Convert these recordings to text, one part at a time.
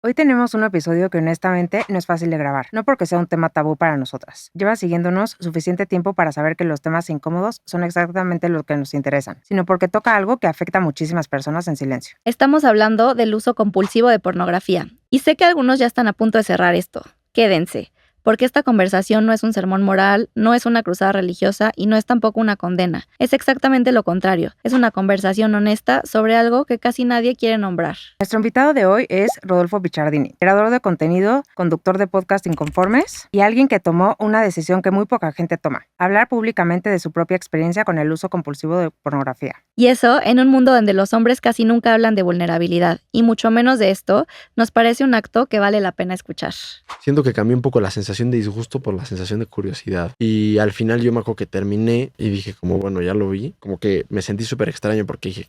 Hoy tenemos un episodio que honestamente no es fácil de grabar, no porque sea un tema tabú para nosotras. Lleva siguiéndonos suficiente tiempo para saber que los temas incómodos son exactamente los que nos interesan, sino porque toca algo que afecta a muchísimas personas en silencio. Estamos hablando del uso compulsivo de pornografía. Y sé que algunos ya están a punto de cerrar esto. Quédense, porque esta conversación no es un sermón moral, no es una cruzada religiosa y no es tampoco una condena. Es exactamente lo contrario. Es una conversación honesta sobre algo que casi nadie quiere nombrar. Nuestro invitado de hoy es Rodolfo Pichardini, creador de contenido, conductor de podcast Inconformes y alguien que tomó una decisión que muy poca gente toma: hablar públicamente de su propia experiencia con el uso compulsivo de pornografía. Y eso en un mundo donde los hombres casi nunca hablan de vulnerabilidad, y mucho menos de esto, nos parece un acto que vale la pena escuchar. Siento que cambié un poco la sensación de disgusto por la sensación de curiosidad. Y al final yo me acuerdo que terminé y dije como, bueno, ya lo vi. Como que me sentí súper extraño porque dije,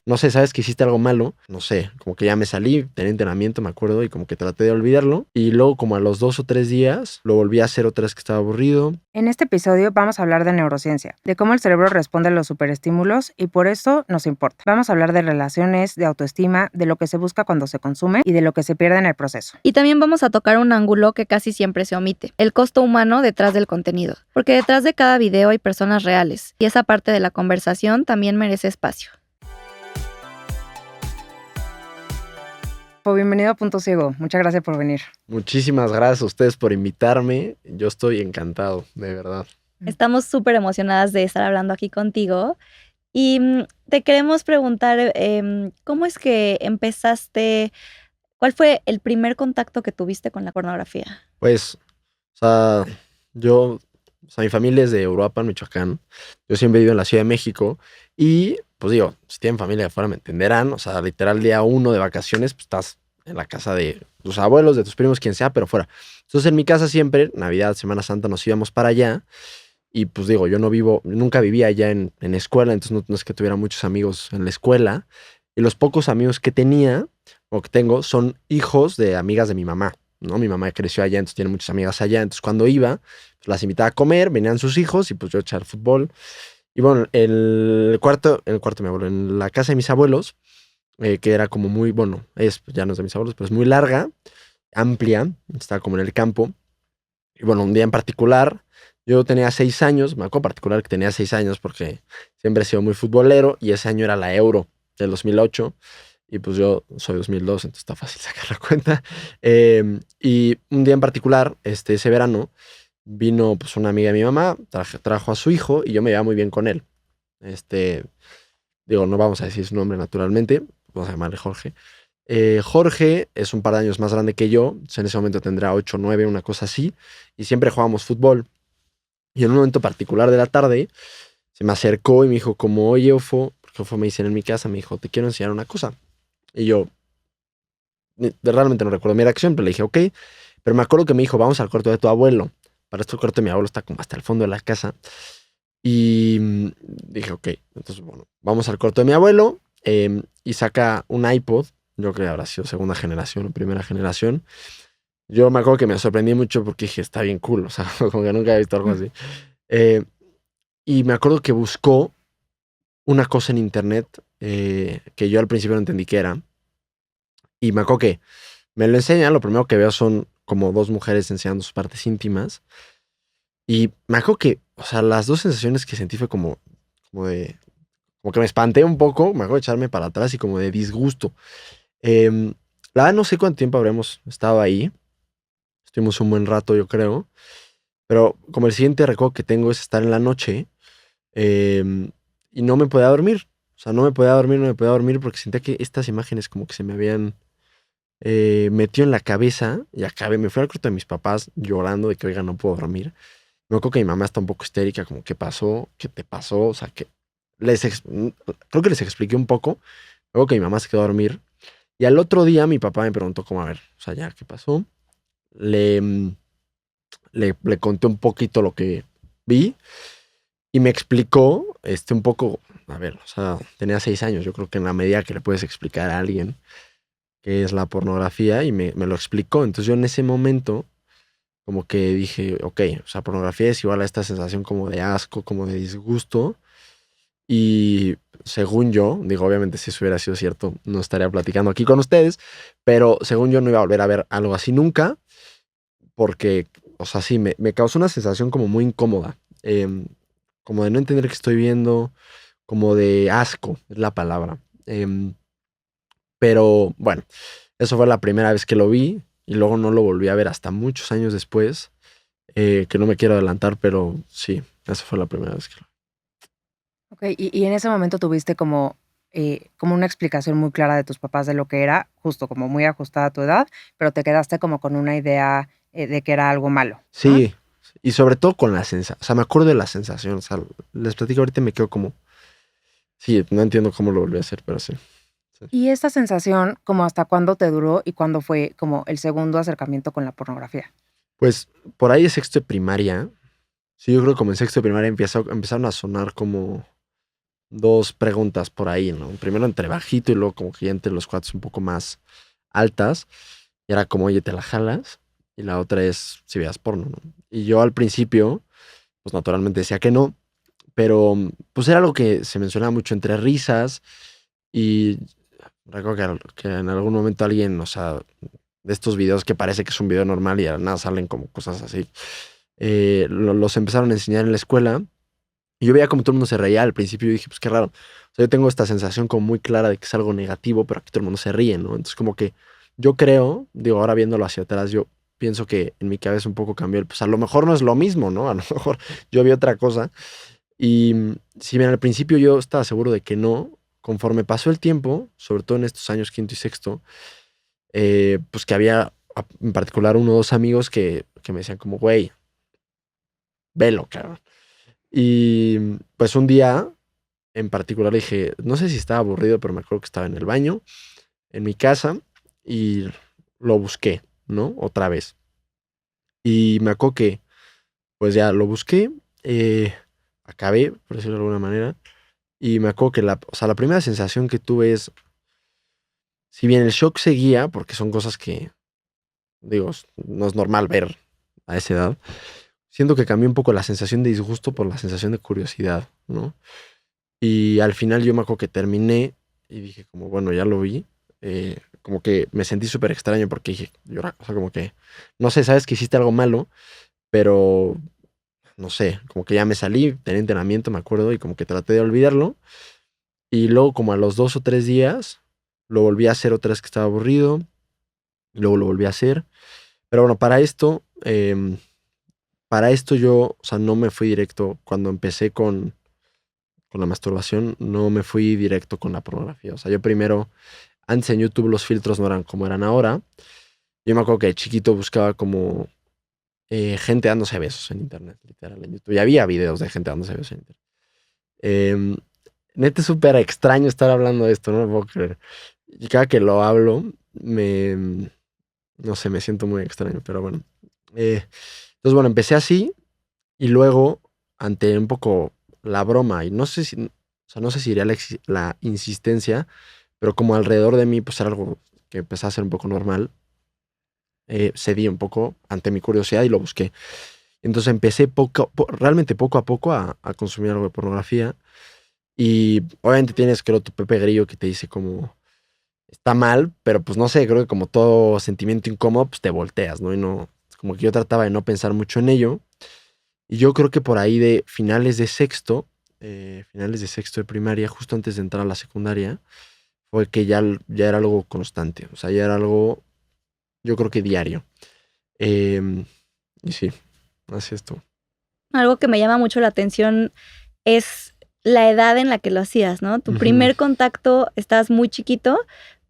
no sé, ¿sabes que hiciste algo malo? No sé, como que ya me salí, tenía entrenamiento, me acuerdo, y como que traté de olvidarlo. Y luego como a los 2 o 3 días lo volví a hacer otra vez que estaba aburrido. En este episodio vamos a hablar de neurociencia, de cómo el cerebro responde a los superestímulos y por eso nos importa. Vamos a hablar de relaciones, de autoestima, de lo que se busca cuando se consume y de lo que se pierde en el proceso. Y también vamos a tocar un ángulo que casi siempre se omite, el costo humano detrás del contenido. Porque detrás de cada video hay personas reales, y esa parte de la conversación también merece espacio. Bienvenido a Punto Ciego, muchas gracias por venir. Muchísimas gracias a ustedes por invitarme. Yo estoy encantado, de verdad. Estamos súper emocionadas de estar hablando aquí contigo. Y te queremos preguntar, ¿cómo es que empezaste? ¿Cuál fue el primer contacto que tuviste con la pornografía? Pues, o sea, mi familia es de Europa, Michoacán. Yo siempre he vivido en la Ciudad de México. Y, pues digo, si tienen familia de fuera me entenderán. O sea, literal, día 1 de vacaciones, pues estás en la casa de tus abuelos, de tus primos, quien sea, pero fuera. Entonces, en mi casa siempre, Navidad, Semana Santa, nos íbamos para allá. Y, pues digo, nunca vivía allá en escuela, entonces no es que tuviera muchos amigos en la escuela. Y los pocos amigos que tenía, o que tengo, son hijos de amigas de mi mamá, ¿no? Mi mamá creció allá, entonces tiene muchas amigas allá. Entonces cuando iba, pues las invitaba a comer, venían sus hijos y pues yo a echar fútbol. Y bueno, en el cuarto de mi abuelo, en la casa de mis abuelos, que era como muy, bueno, ya no es de mis abuelos, pero es muy larga, amplia, estaba como en el campo. Y bueno, un día en particular, yo tenía 6 años, me acuerdo particular que tenía 6 años porque siempre he sido muy futbolero y ese año era la Euro del 2008. Y pues yo soy 2002, entonces está fácil sacar la cuenta. Y un día en particular, ese verano, vino pues una amiga de mi mamá, trajo a su hijo y yo me llevaba muy bien con él. Digo, no vamos a decir su nombre naturalmente, vamos a llamarle Jorge. Jorge es un par de años más grande que yo, entonces en ese momento tendrá 8 o 9, una cosa así, y siempre jugábamos fútbol. Y en un momento particular de la tarde, se me acercó y me dijo como, oye, Ofo, porque Ofo me dicen en mi casa, me dijo, te quiero enseñar una cosa. Y yo, realmente no recuerdo mi reacción, pero le dije, ok. Pero me acuerdo que me dijo, vamos al cuarto de tu abuelo. Para esto el cuarto de mi abuelo está como hasta el fondo de la casa. Y dije, ok, entonces bueno, vamos al cuarto de mi abuelo y saca un iPod. Yo creo que habrá sido segunda generación o primera generación. Yo me acuerdo que me sorprendí mucho porque dije, está bien cool, o sea, como que nunca había visto algo así. Eh, y me acuerdo que buscó una cosa en internet que yo al principio no entendí qué era. Y me acuerdo que me lo enseñan, lo primero que veo son como dos mujeres enseñando sus partes íntimas. Y me acuerdo que, o sea, las dos sensaciones que sentí fue como que me espanté un poco, me acuerdo de echarme para atrás y como de disgusto. La verdad no sé cuánto tiempo habremos estado ahí. Estuvimos un buen rato, yo creo. Pero como el siguiente recuerdo que tengo es estar en la noche y no me podía dormir. O sea, no me podía dormir porque sentía que estas imágenes como que se me habían metido en la cabeza y acabé, me fui al cuarto de mis papás llorando de que, oiga, no puedo dormir. Me acuerdo que mi mamá está un poco histérica, como, ¿qué pasó? ¿Qué te pasó? O sea, creo que les expliqué un poco. Luego que mi mamá se quedó a dormir. Y al otro día mi papá me preguntó cómo, a ver, o sea, ya, ¿qué pasó? Le, mm, le conté un poquito lo que vi y me explicó, un poco, a ver, o sea, tenía 6 años, yo creo que en la medida que le puedes explicar a alguien qué es la pornografía y me lo explicó. Entonces yo en ese momento como que dije, ok, o sea, pornografía es igual a esta sensación como de asco, como de disgusto. Y según yo, digo, obviamente si eso hubiera sido cierto, no estaría platicando aquí con ustedes, pero según yo no iba a volver a ver algo así nunca, porque, o sea, sí, me causó una sensación como muy incómoda, como de no entender qué estoy viendo, como de asco, es la palabra. Pero bueno, eso fue la primera vez que lo vi y luego no lo volví a ver hasta muchos años después, que no me quiero adelantar, pero sí, esa fue la primera vez que lo vi. Ok, y en ese momento tuviste como una explicación muy clara de tus papás de lo que era, justo como muy ajustada a tu edad, pero te quedaste como con una idea de que era algo malo, ¿no? Sí, y sobre todo con la sensación, o sea, me acuerdo de la sensación, o sea, les platico ahorita y me quedo como, sí, no entiendo cómo lo volví a hacer, pero sí. Sí. Y esta sensación, ¿como hasta cuándo te duró y cuándo fue como el segundo acercamiento con la pornografía? Pues por ahí de sexto de primaria, sí, yo creo que como en sexto de primaria empezaron a sonar como dos preguntas por ahí, ¿no? Primero entre bajito y luego como que ya entre los cuates un poco más altas. Y era como, oye, ¿te la jalas? Y la otra es si veas porno, ¿no? Y yo al principio, pues naturalmente decía que no, pero pues era algo que se mencionaba mucho entre risas y recuerdo que en algún momento alguien, o sea, de estos videos que parece que es un video normal y de la nada salen como cosas así, los empezaron a enseñar en la escuela. Y yo veía como todo el mundo se reía al principio y dije, pues qué raro. O sea, yo tengo esta sensación como muy clara de que es algo negativo, pero aquí todo el mundo se ríe, ¿no? Entonces como que yo creo, digo, ahora viéndolo hacia atrás, yo pienso que en mi cabeza un poco cambió. Pues a lo mejor no es lo mismo, ¿no? A lo mejor yo vi otra cosa. Y si bien al principio yo estaba seguro de que no, conforme pasó el tiempo, sobre todo en estos años quinto y sexto, pues que había en particular uno o dos amigos que me decían como, güey, velo, cabrón. Y pues un día en particular dije, no sé si estaba aburrido, pero me acuerdo que estaba en el baño, en mi casa, y lo busqué, ¿no? Otra vez. Y me acuerdo que, pues ya lo busqué, acabé, por decirlo de alguna manera, y me acuerdo que o sea, la primera sensación que tuve es, si bien el shock seguía, porque son cosas que, digo, no es normal ver a esa edad, siento que cambió un poco la sensación de disgusto por la sensación de curiosidad, ¿no? Y al final yo me acuerdo que terminé y dije como, bueno, ya lo vi. Como que me sentí súper extraño porque dije, o sea, como que, no sé, sabes que hiciste algo malo, pero no sé, como que ya me salí, tenía entrenamiento, me acuerdo, y como que traté de olvidarlo. Y luego como a los 2 o 3 días, lo volví a hacer otra vez que estaba aburrido, y luego lo volví a hacer. Pero bueno, para esto yo, o sea, no me fui directo cuando empecé con la masturbación, no me fui directo con la pornografía. O sea, yo primero, antes en YouTube los filtros no eran como eran ahora. Yo me acuerdo que de chiquito buscaba como gente dándose besos en internet, literal, en YouTube. Y había videos de gente dándose besos en internet. Em, Neta es súper extraño estar hablando de esto, no lo puedo creer. Y cada que lo hablo, no sé, me siento muy extraño, pero bueno. Entonces, bueno, empecé así y luego, ante un poco la broma, y no sé si, o sea, no sé si iría la insistencia, pero como alrededor de mí, pues era algo que empezaba a ser un poco normal, cedí un poco ante mi curiosidad y lo busqué. Entonces empecé realmente poco a poco a consumir algo de pornografía. Y obviamente tienes, creo, tu Pepe Grillo que te dice como, está mal, pero pues no sé, creo que como todo sentimiento incómodo, pues te volteas, ¿no? Y no, como que yo trataba de no pensar mucho en ello. Y yo creo que por ahí de finales de sexto de primaria, justo antes de entrar a la secundaria, fue que ya era algo constante. O sea, ya era algo, yo creo que diario. Em, y sí, así es tú. Algo que me llama mucho la atención es la edad en la que lo hacías, ¿no? Tu Ujú. primer contacto estabas muy chiquito,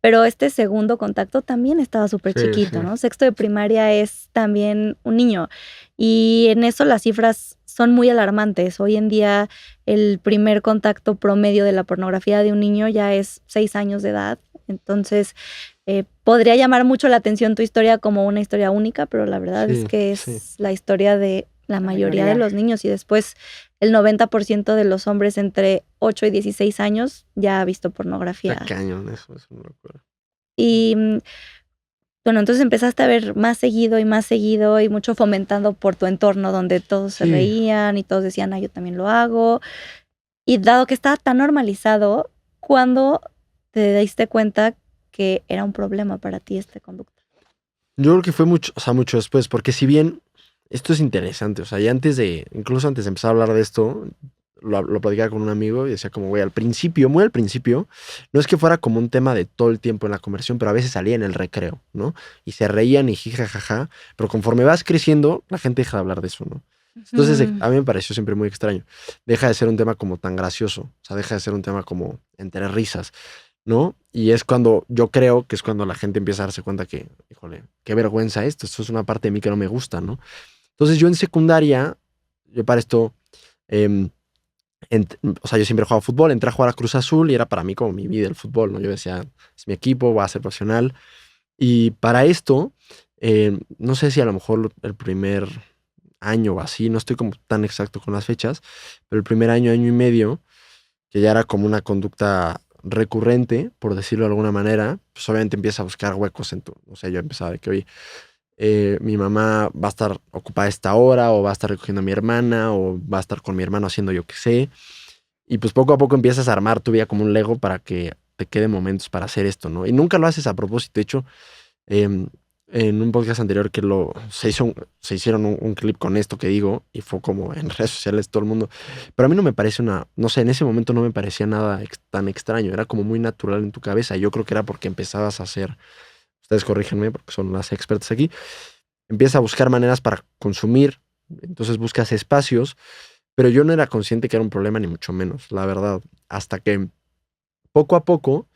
pero este segundo contacto también estaba súper Sí, sí. chiquito, ¿no? Sexto de primaria es también un niño y en eso las cifras son muy alarmantes. Hoy en día el primer contacto promedio de la pornografía de un niño ya es 6 años de edad. Entonces, podría llamar mucho la atención tu historia como una historia única, pero la verdad es Sí, que sí. es la historia de la La mayoría de mayoría. los niños y después el 90% de los hombres entre 8 y 16 años ya ha visto Está pornografía. cañón eso, es una locura. Y bueno, entonces empezaste a ver más seguido y mucho fomentando por tu entorno donde todos se Sí, reían y todos decían, ah, yo también lo hago. Y dado que estaba tan normalizado, ¿cuándo te diste cuenta que era un problema para ti esta conducta? Yo creo que fue mucho, o sea, mucho después, porque si bien esto es interesante, o sea, ya incluso antes de empezar a hablar de esto, lo platicaba con un amigo y decía como, güey, al principio, muy al principio, no es que fuera como un tema de todo el tiempo en la conversación, pero a veces salía en el recreo, ¿no? Y se reían y jijajaja, pero conforme vas creciendo, la gente deja de hablar de eso, ¿no? Entonces, a mí me pareció siempre muy extraño. Deja de ser un tema como tan gracioso, o sea, deja de ser un tema como entre risas, ¿no? Y es cuando yo creo que es cuando la gente empieza a darse cuenta que, híjole, qué vergüenza esto es una parte de mí que no me gusta, ¿no? Entonces yo en secundaria, yo para esto, em, o sea, yo siempre he jugado fútbol, entré a jugar a Cruz Azul y era para mí como mi vida el fútbol, ¿no? Yo decía, es mi equipo, voy a ser profesional. Y para esto, no sé si a lo mejor el primer año o así, no estoy como tan exacto con las fechas, pero el primer año, año y medio, que ya era como una conducta recurrente, por decirlo de alguna manera, pues obviamente empieza a buscar huecos en tu, o sea, yo empezaba de que, oye, mi mamá va a estar ocupada a esta hora, o va a estar recogiendo a mi hermana, o va a estar con mi hermano haciendo yo qué sé, y pues poco a poco empiezas a armar tu vida como un Lego para que te queden momentos para hacer esto, ¿no? Y nunca lo haces a propósito. De hecho, em, en un podcast anterior que se hicieron un clip con esto que digo y fue como en redes sociales todo el mundo. Pero a mí no me parece no sé, en ese momento no me parecía nada tan extraño. Era como muy natural en tu cabeza. Yo creo que era porque empezabas a hacer, ustedes corríjanme porque son las expertas aquí, empiezas a buscar maneras para consumir, entonces buscas espacios, pero yo no era consciente que era un problema ni mucho menos, la verdad. Hasta que poco a poco,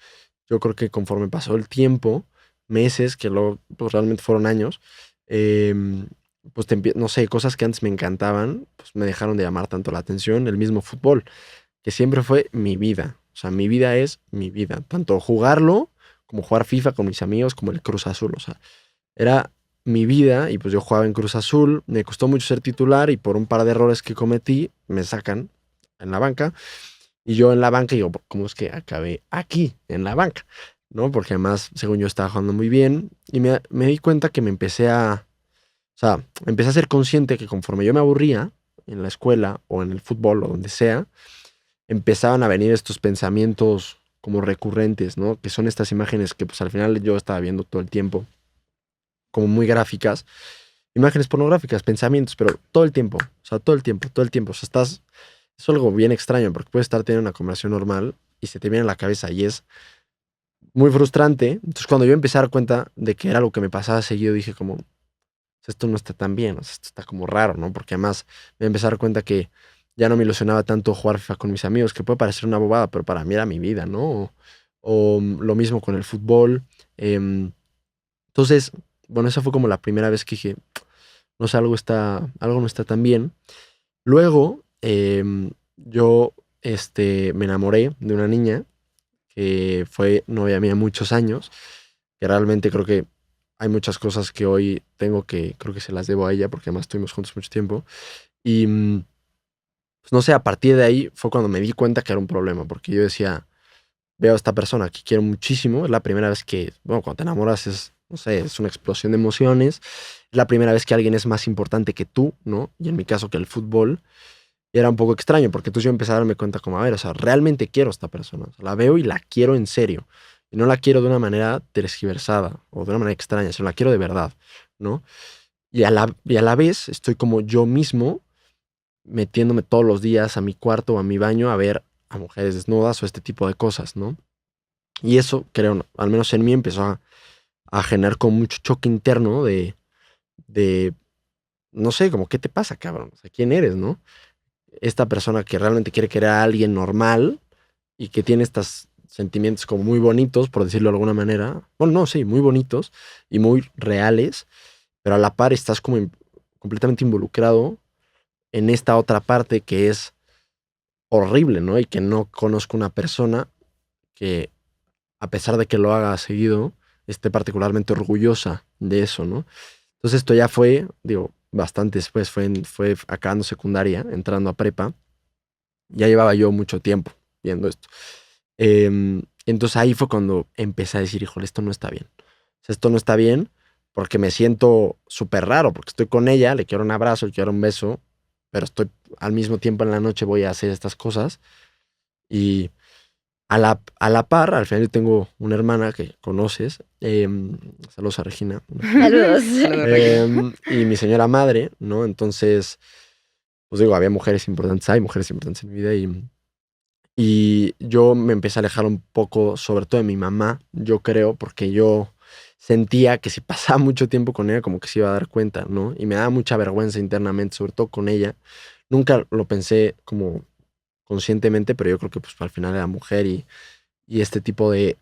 yo creo que conforme pasó el tiempo, meses, que luego pues, realmente fueron años, em, pues no sé, cosas que antes me encantaban, pues me dejaron de llamar tanto la atención. El mismo fútbol, que siempre fue mi vida. O sea, mi vida es mi vida. Tanto jugarlo, como jugar FIFA con mis amigos, como el Cruz Azul. O sea, era mi vida y pues yo jugaba en Cruz Azul. Me costó mucho ser titular y por un par de errores que cometí, me sacan en la banca. Y yo en la banca digo, ¿cómo es que acabé aquí, en la banca? ¿No? Porque además, según yo, estaba jugando muy bien. Y me di cuenta que o sea, empecé a ser consciente que conforme yo me aburría en la escuela o en el fútbol o donde sea, empezaban a venir estos pensamientos como recurrentes, ¿no? Que son estas imágenes que pues al final yo estaba viendo todo el tiempo, como muy gráficas. Imágenes pornográficas, pensamientos, pero todo el tiempo, o sea, todo el tiempo, todo el tiempo. O sea, es algo bien extraño porque puedes estar teniendo una conversación normal y se te viene a la cabeza y es muy frustrante. Entonces, cuando yo empecé a dar cuenta de que era algo que me pasaba seguido, dije como, esto no está tan bien, o sea, esto está como raro, ¿no? Porque además me empecé a dar cuenta que ya no me ilusionaba tanto jugar FIFA con mis amigos, que puede parecer una bobada, pero para mí era mi vida, ¿no? O lo mismo con el fútbol. Entonces, bueno, esa fue como la primera vez que dije, no sé, algo no está tan bien. Luego, yo me enamoré de una niña que fue novia mía muchos años, que realmente creo que hay muchas cosas que hoy tengo que creo que se las debo a ella, porque además estuvimos juntos mucho tiempo. Y pues no sé, a partir de ahí fue cuando me di cuenta que era un problema, porque yo decía, veo a esta persona que quiero muchísimo, es la primera vez que, bueno, cuando te enamoras es, no sé, es una explosión de emociones, es la primera vez que alguien es más importante que tú, ¿no? Y en mi caso que el fútbol. Y era un poco extraño, porque entonces yo empecé a darme cuenta como, a ver, o sea, realmente quiero a esta persona. O sea, la veo y la quiero en serio. Y no la quiero de una manera tergiversada o de una manera extraña, sino la quiero de verdad, ¿no? Y a la vez estoy como yo mismo metiéndome todos los días a mi cuarto o a mi baño a ver a mujeres desnudas o este tipo de cosas, ¿no? Y eso, creo, al menos en mí empezó a generar como mucho choque interno de, no sé, como, ¿qué te pasa, cabrón? O sea, ¿quién eres, no? Esta persona que realmente quiere querer a alguien normal y que tiene estos sentimientos como muy bonitos, por decirlo de alguna manera. Bueno, no, sí, muy bonitos y muy reales, pero a la par estás como completamente involucrado en esta otra parte que es horrible, ¿no? Y que no conozco una persona que, a pesar de que lo haga seguido, esté particularmente orgullosa de eso, ¿no? Entonces esto ya fue, digo, bastante después, fue acabando secundaria, entrando a prepa. Ya llevaba yo mucho tiempo viendo esto. Entonces ahí fue cuando empecé a decir, híjole, esto no está bien. O sea, esto no está bien porque me siento súper raro, porque estoy con ella, le quiero un abrazo, le quiero un beso, pero estoy al mismo tiempo en la noche voy a hacer estas cosas. Y a la par, al final yo tengo una hermana que conoces, saludos a Regina, Saludos. Saludos, Regina. y mi señora madre, ¿no? Entonces, pues digo, había mujeres importantes, hay mujeres importantes en mi vida y yo me empecé a alejar un poco, sobre todo de mi mamá, yo creo, porque yo sentía que si pasaba mucho tiempo con ella, como que se iba a dar cuenta, ¿no? Y me daba mucha vergüenza internamente, sobre todo con ella. Nunca lo pensé como conscientemente, pero yo creo que pues al final era mujer y este tipo de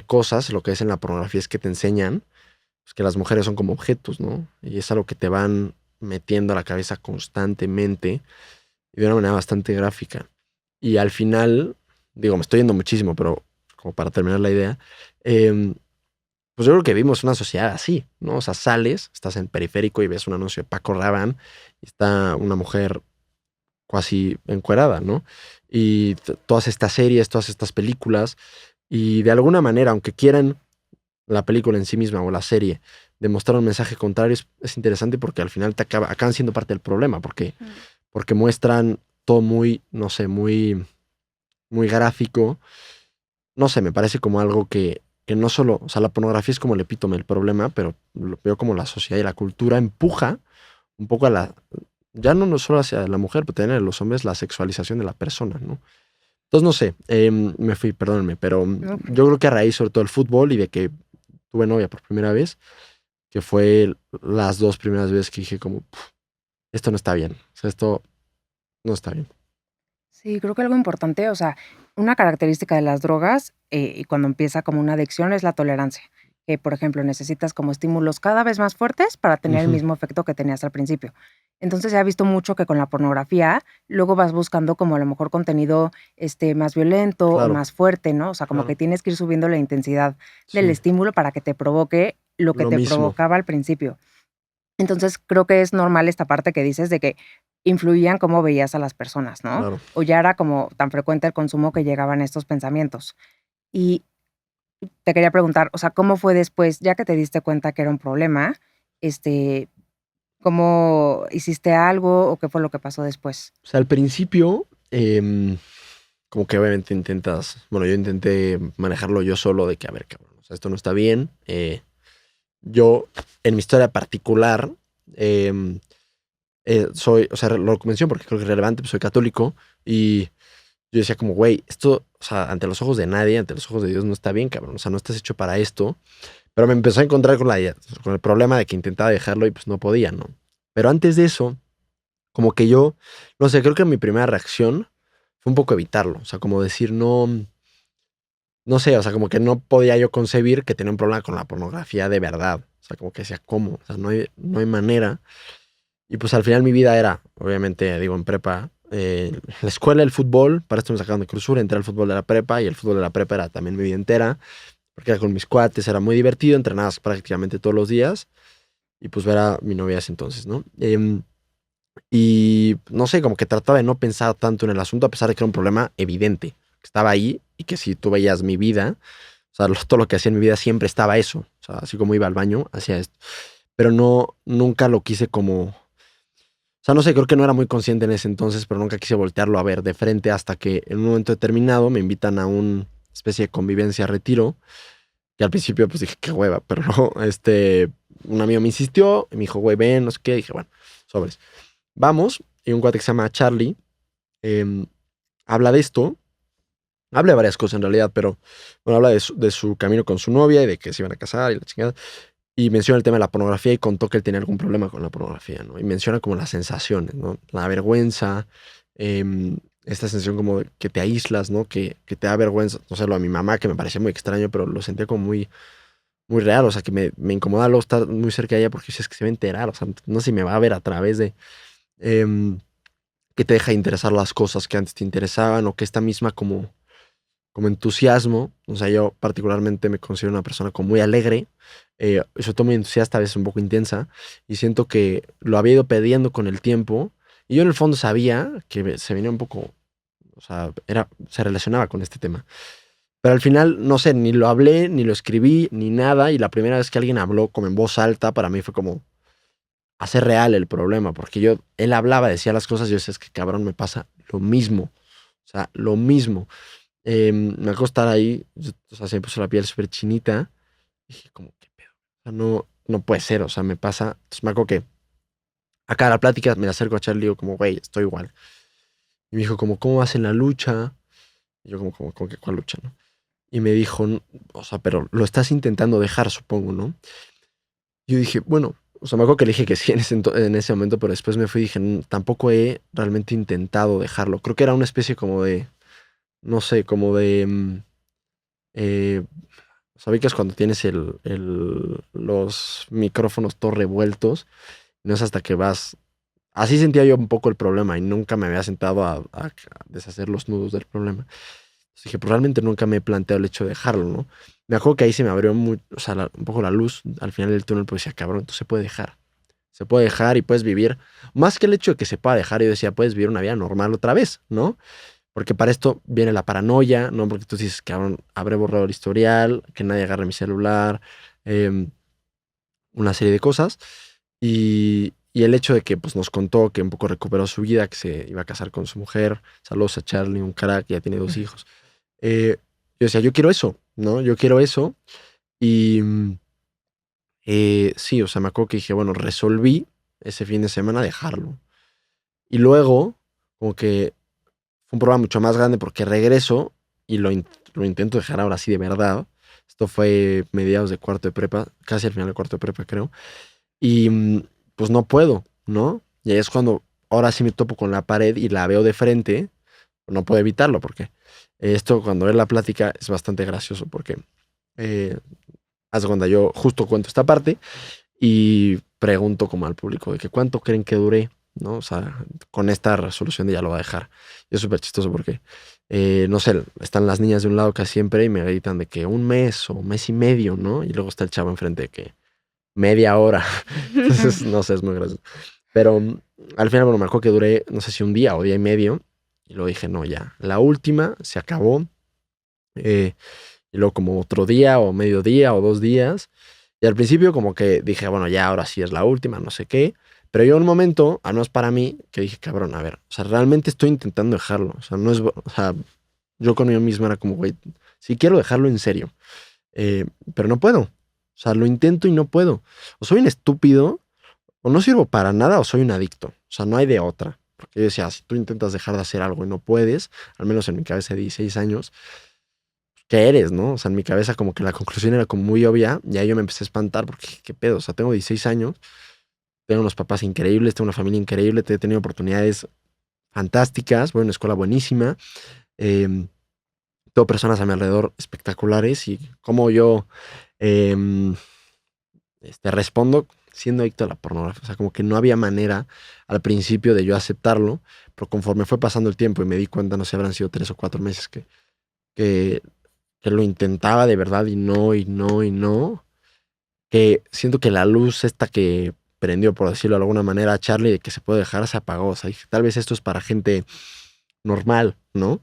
cosas, lo que es en la pornografía es que te enseñan pues, que las mujeres son como objetos, ¿no? Y es algo que te van metiendo a la cabeza constantemente y de una manera bastante gráfica. Y al final, digo, me estoy yendo muchísimo, pero como para terminar la idea, em, pues yo creo que vivimos una sociedad así, ¿no? O sea, sales, estás en periférico y ves un anuncio de Paco Rabanne y está una mujer casi encuerada, ¿no? Y todas estas series, todas estas películas, y de alguna manera, aunque quieran la película en sí misma o la serie demostrar un mensaje contrario, es interesante porque al final acaban siendo parte del problema, porque muestran todo muy, no sé, muy gráfico. No sé, me parece como algo que no solo, o sea, la pornografía es como el epítome del problema, pero lo veo como la sociedad y la cultura empuja un poco ya no solo hacia la mujer, pero también a los hombres, la sexualización de la persona, ¿no? Entonces, no sé, me fui, perdónenme, pero No, yo creo que a raíz sobre todo del fútbol y de que tuve novia por primera vez, que fue las 2 primeras veces que dije como, "Puf, esto no está bien, o sea, esto no está bien". Sí, creo que algo importante, o sea, una característica de las drogas, y cuando empieza como una adicción es la tolerancia. Que, por ejemplo, necesitas como estímulos cada vez más fuertes para tener el Ujú, mismo efecto que tenías al principio. Entonces se ha visto mucho que con la pornografía luego vas buscando como a lo mejor contenido más violento o claro, más fuerte, ¿no? O sea, como que claro, tienes que ir subiendo la intensidad del sí, estímulo para que te provoque lo que lo te mismo, provocaba al principio. Entonces, creo que es normal esta parte que dices de que influían cómo veías a las personas, ¿no? claro. O ya era como tan frecuente el consumo que llegaban estos pensamientos. Y te quería preguntar, o sea, ¿cómo fue después, ya que te diste cuenta que era un problema, este, cómo hiciste algo o qué fue lo que pasó después? O sea, al principio, como que obviamente bueno, yo intenté manejarlo yo solo de que, a ver, cabrón, o sea, esto no está bien. Yo, en mi historia particular, em, soy, o sea, lo menciono porque creo que es relevante, pues soy católico y yo decía como, güey, esto, o sea, ante los ojos de nadie, ante los ojos de Dios no está bien, cabrón, o sea, no estás hecho para esto. Pero me empezó a encontrar con el problema de que intentaba dejarlo y pues no podía, ¿no? Pero antes de eso, como que yo, no sé, creo que mi primera reacción fue un poco evitarlo, o sea, como decir, no, no sé, o sea, como que no podía yo concebir que tenía un problema con la pornografía de verdad, o sea, como que decía, ¿cómo? O sea, no hay manera. Y pues al final mi vida era, obviamente, digo, en prepa, la escuela, el fútbol, para esto me sacaron de Cruzur, entré al fútbol de la prepa y el fútbol de la prepa era también mi vida entera, porque era con mis cuates, era muy divertido, entrenabas prácticamente todos los días y pues ver a mi novia ese entonces, ¿no? Y no sé, como que trataba de no pensar tanto en el asunto, a pesar de que era un problema evidente, que estaba ahí y que si tú veías mi vida, o sea, todo lo que hacía en mi vida siempre estaba eso, o sea, así como iba al baño, hacía esto, pero no, nunca lo quise como, o sea, no sé, creo que no era muy consciente en ese entonces, pero nunca quise voltearlo a ver de frente hasta que en un momento determinado me invitan a una especie de convivencia retiro, que al principio pues dije, qué hueva, pero no, un amigo me insistió, y me dijo, güey, ven, no sé qué, dije, bueno, sobres. Vamos, y un cuate que se llama Charlie, em, habla de esto, habla de varias cosas en realidad, pero bueno, habla de su camino con su novia y de que se iban a casar y la chingada, y menciona el tema de la pornografía y contó que él tenía algún problema con la pornografía, ¿no? Y menciona como las sensaciones, ¿no? La vergüenza, esta sensación como de que te aíslas, ¿no? Que te da vergüenza, no sé, lo a mi mamá, que me parecía muy extraño, pero lo sentía como muy real, o sea, que me incomoda luego estar muy cerca de ella porque si es que se va a enterar, o sea, no sé si me va a ver a través de em, que te deja de interesar las cosas que antes te interesaban o que esta misma como entusiasmo, o sea, yo particularmente me considero una persona como muy alegre, sobre todo muy entusiasta, a veces un poco intensa, y siento que lo había ido perdiendo con el tiempo, y yo en el fondo sabía que se venía un poco, o sea, se relacionaba con este tema. Pero al final, no sé, ni lo hablé, ni lo escribí, ni nada, y la primera vez que alguien habló como en voz alta, para mí fue como hacer real el problema, porque él hablaba, decía las cosas, y yo decía, es que cabrón, me pasa lo mismo. O sea, lo mismo. Me acuerdo estar ahí, o sea, se me puso la piel súper chinita. Dije, como, ¿qué pedo? O sea, no puede ser, o sea, me pasa. Entonces me acuerdo que acá a la plática me acerco a Charlie y digo, como, güey, estoy igual. Y me dijo, como, ¿cómo vas en la lucha? Y yo, como que, ¿cuál lucha, no? Y me dijo, o sea, pero lo estás intentando dejar, supongo, ¿no? Yo dije, bueno, o sea, me acuerdo que le dije que sí en ese momento, pero después me fui y dije, tampoco he realmente intentado dejarlo. Creo que era una especie como de, no sé, como de, eh, ¿sabes cuando tienes los micrófonos todos revueltos? No es hasta que vas. Así sentía yo un poco el problema y nunca me había sentado a deshacer los nudos del problema. Entonces dije, pues realmente nunca me he planteado el hecho de dejarlo, ¿no? Me acuerdo que ahí se me abrió o sea, un poco la luz al final del túnel, pues decía, cabrón, entonces se puede dejar. Se puede dejar y puedes vivir. Más que el hecho de que se pueda dejar, yo decía, puedes vivir una vida normal otra vez, ¿no? Porque para esto viene la paranoia, ¿no? Porque tú dices, cabrón, habré borrado el historial, que nadie agarre mi celular, em, una serie de cosas. Y el hecho de que pues, nos contó que un poco recuperó su vida, que se iba a casar con su mujer. Saludos a Charlie, un crack, ya tiene 2 hijos. Yo decía, yo quiero eso, ¿no? Yo quiero eso. Y sí, o sea, me acuerdo que dije, bueno, resolví ese fin de semana dejarlo. Y luego, como que fue un problema mucho más grande porque regreso y lo intento dejar ahora sí de verdad. Esto fue mediados de cuarto de prepa, casi al final de cuarto de prepa, creo. Y pues no puedo, ¿no? Y ahí es cuando ahora sí me topo con la pared y la veo de frente. No puedo evitarlo porque esto cuando es la plática es bastante gracioso porque eh, haz de cuenta, yo justo cuento esta parte y pregunto como al público de que cuánto creen que dure, ¿no? O sea, con esta resolución de ya lo va a dejar. Y es súper chistoso porque, no sé, están las niñas de un lado casi siempre y me gritan de que 1 mes o 1 mes y medio, ¿no? Y luego está el chavo enfrente de que media hora. Entonces, no sé, es muy gracioso. Pero al final, bueno, me acuerdo que duré, no sé si un día o día y medio. Y luego dije, no, ya, la última se acabó. eh, y luego como otro día o mediodía o 2 días. Y al principio como que dije, bueno, ya ahora sí es la última, no sé qué. Pero yo un momento, al menos para mí, que dije, cabrón, a ver, o sea, realmente estoy intentando dejarlo. O sea, no es, o sea, yo conmigo mismo era como, güey, sí quiero dejarlo en serio. Pero no puedo. O sea, lo intento y no puedo. O soy un estúpido, o no sirvo para nada, o soy un adicto. O sea, no hay de otra. Porque yo decía, si tú intentas dejar de hacer algo y no puedes, al menos en mi cabeza de 16 años, ¿qué eres, no? O sea, en mi cabeza como que la conclusión era como muy obvia y ahí yo me empecé a espantar porque, ¿qué pedo? O sea, tengo 16 años, tengo unos papás increíbles, tengo una familia increíble, he tenido oportunidades fantásticas, voy a una escuela buenísima, em, tengo personas a mi alrededor espectaculares y como yo em, respondo siendo adicto a la pornografía. O sea, como que no había manera al principio de yo aceptarlo, pero conforme fue pasando el tiempo y me di cuenta, no sé, habrán sido 3 o 4 meses que, que lo intentaba de verdad y no, y no, y no, que siento que la luz esta que prendió, por decirlo de alguna manera, a Charlie de que se puede dejar, se apagó. O sea, dije, tal vez esto es para gente normal, ¿no?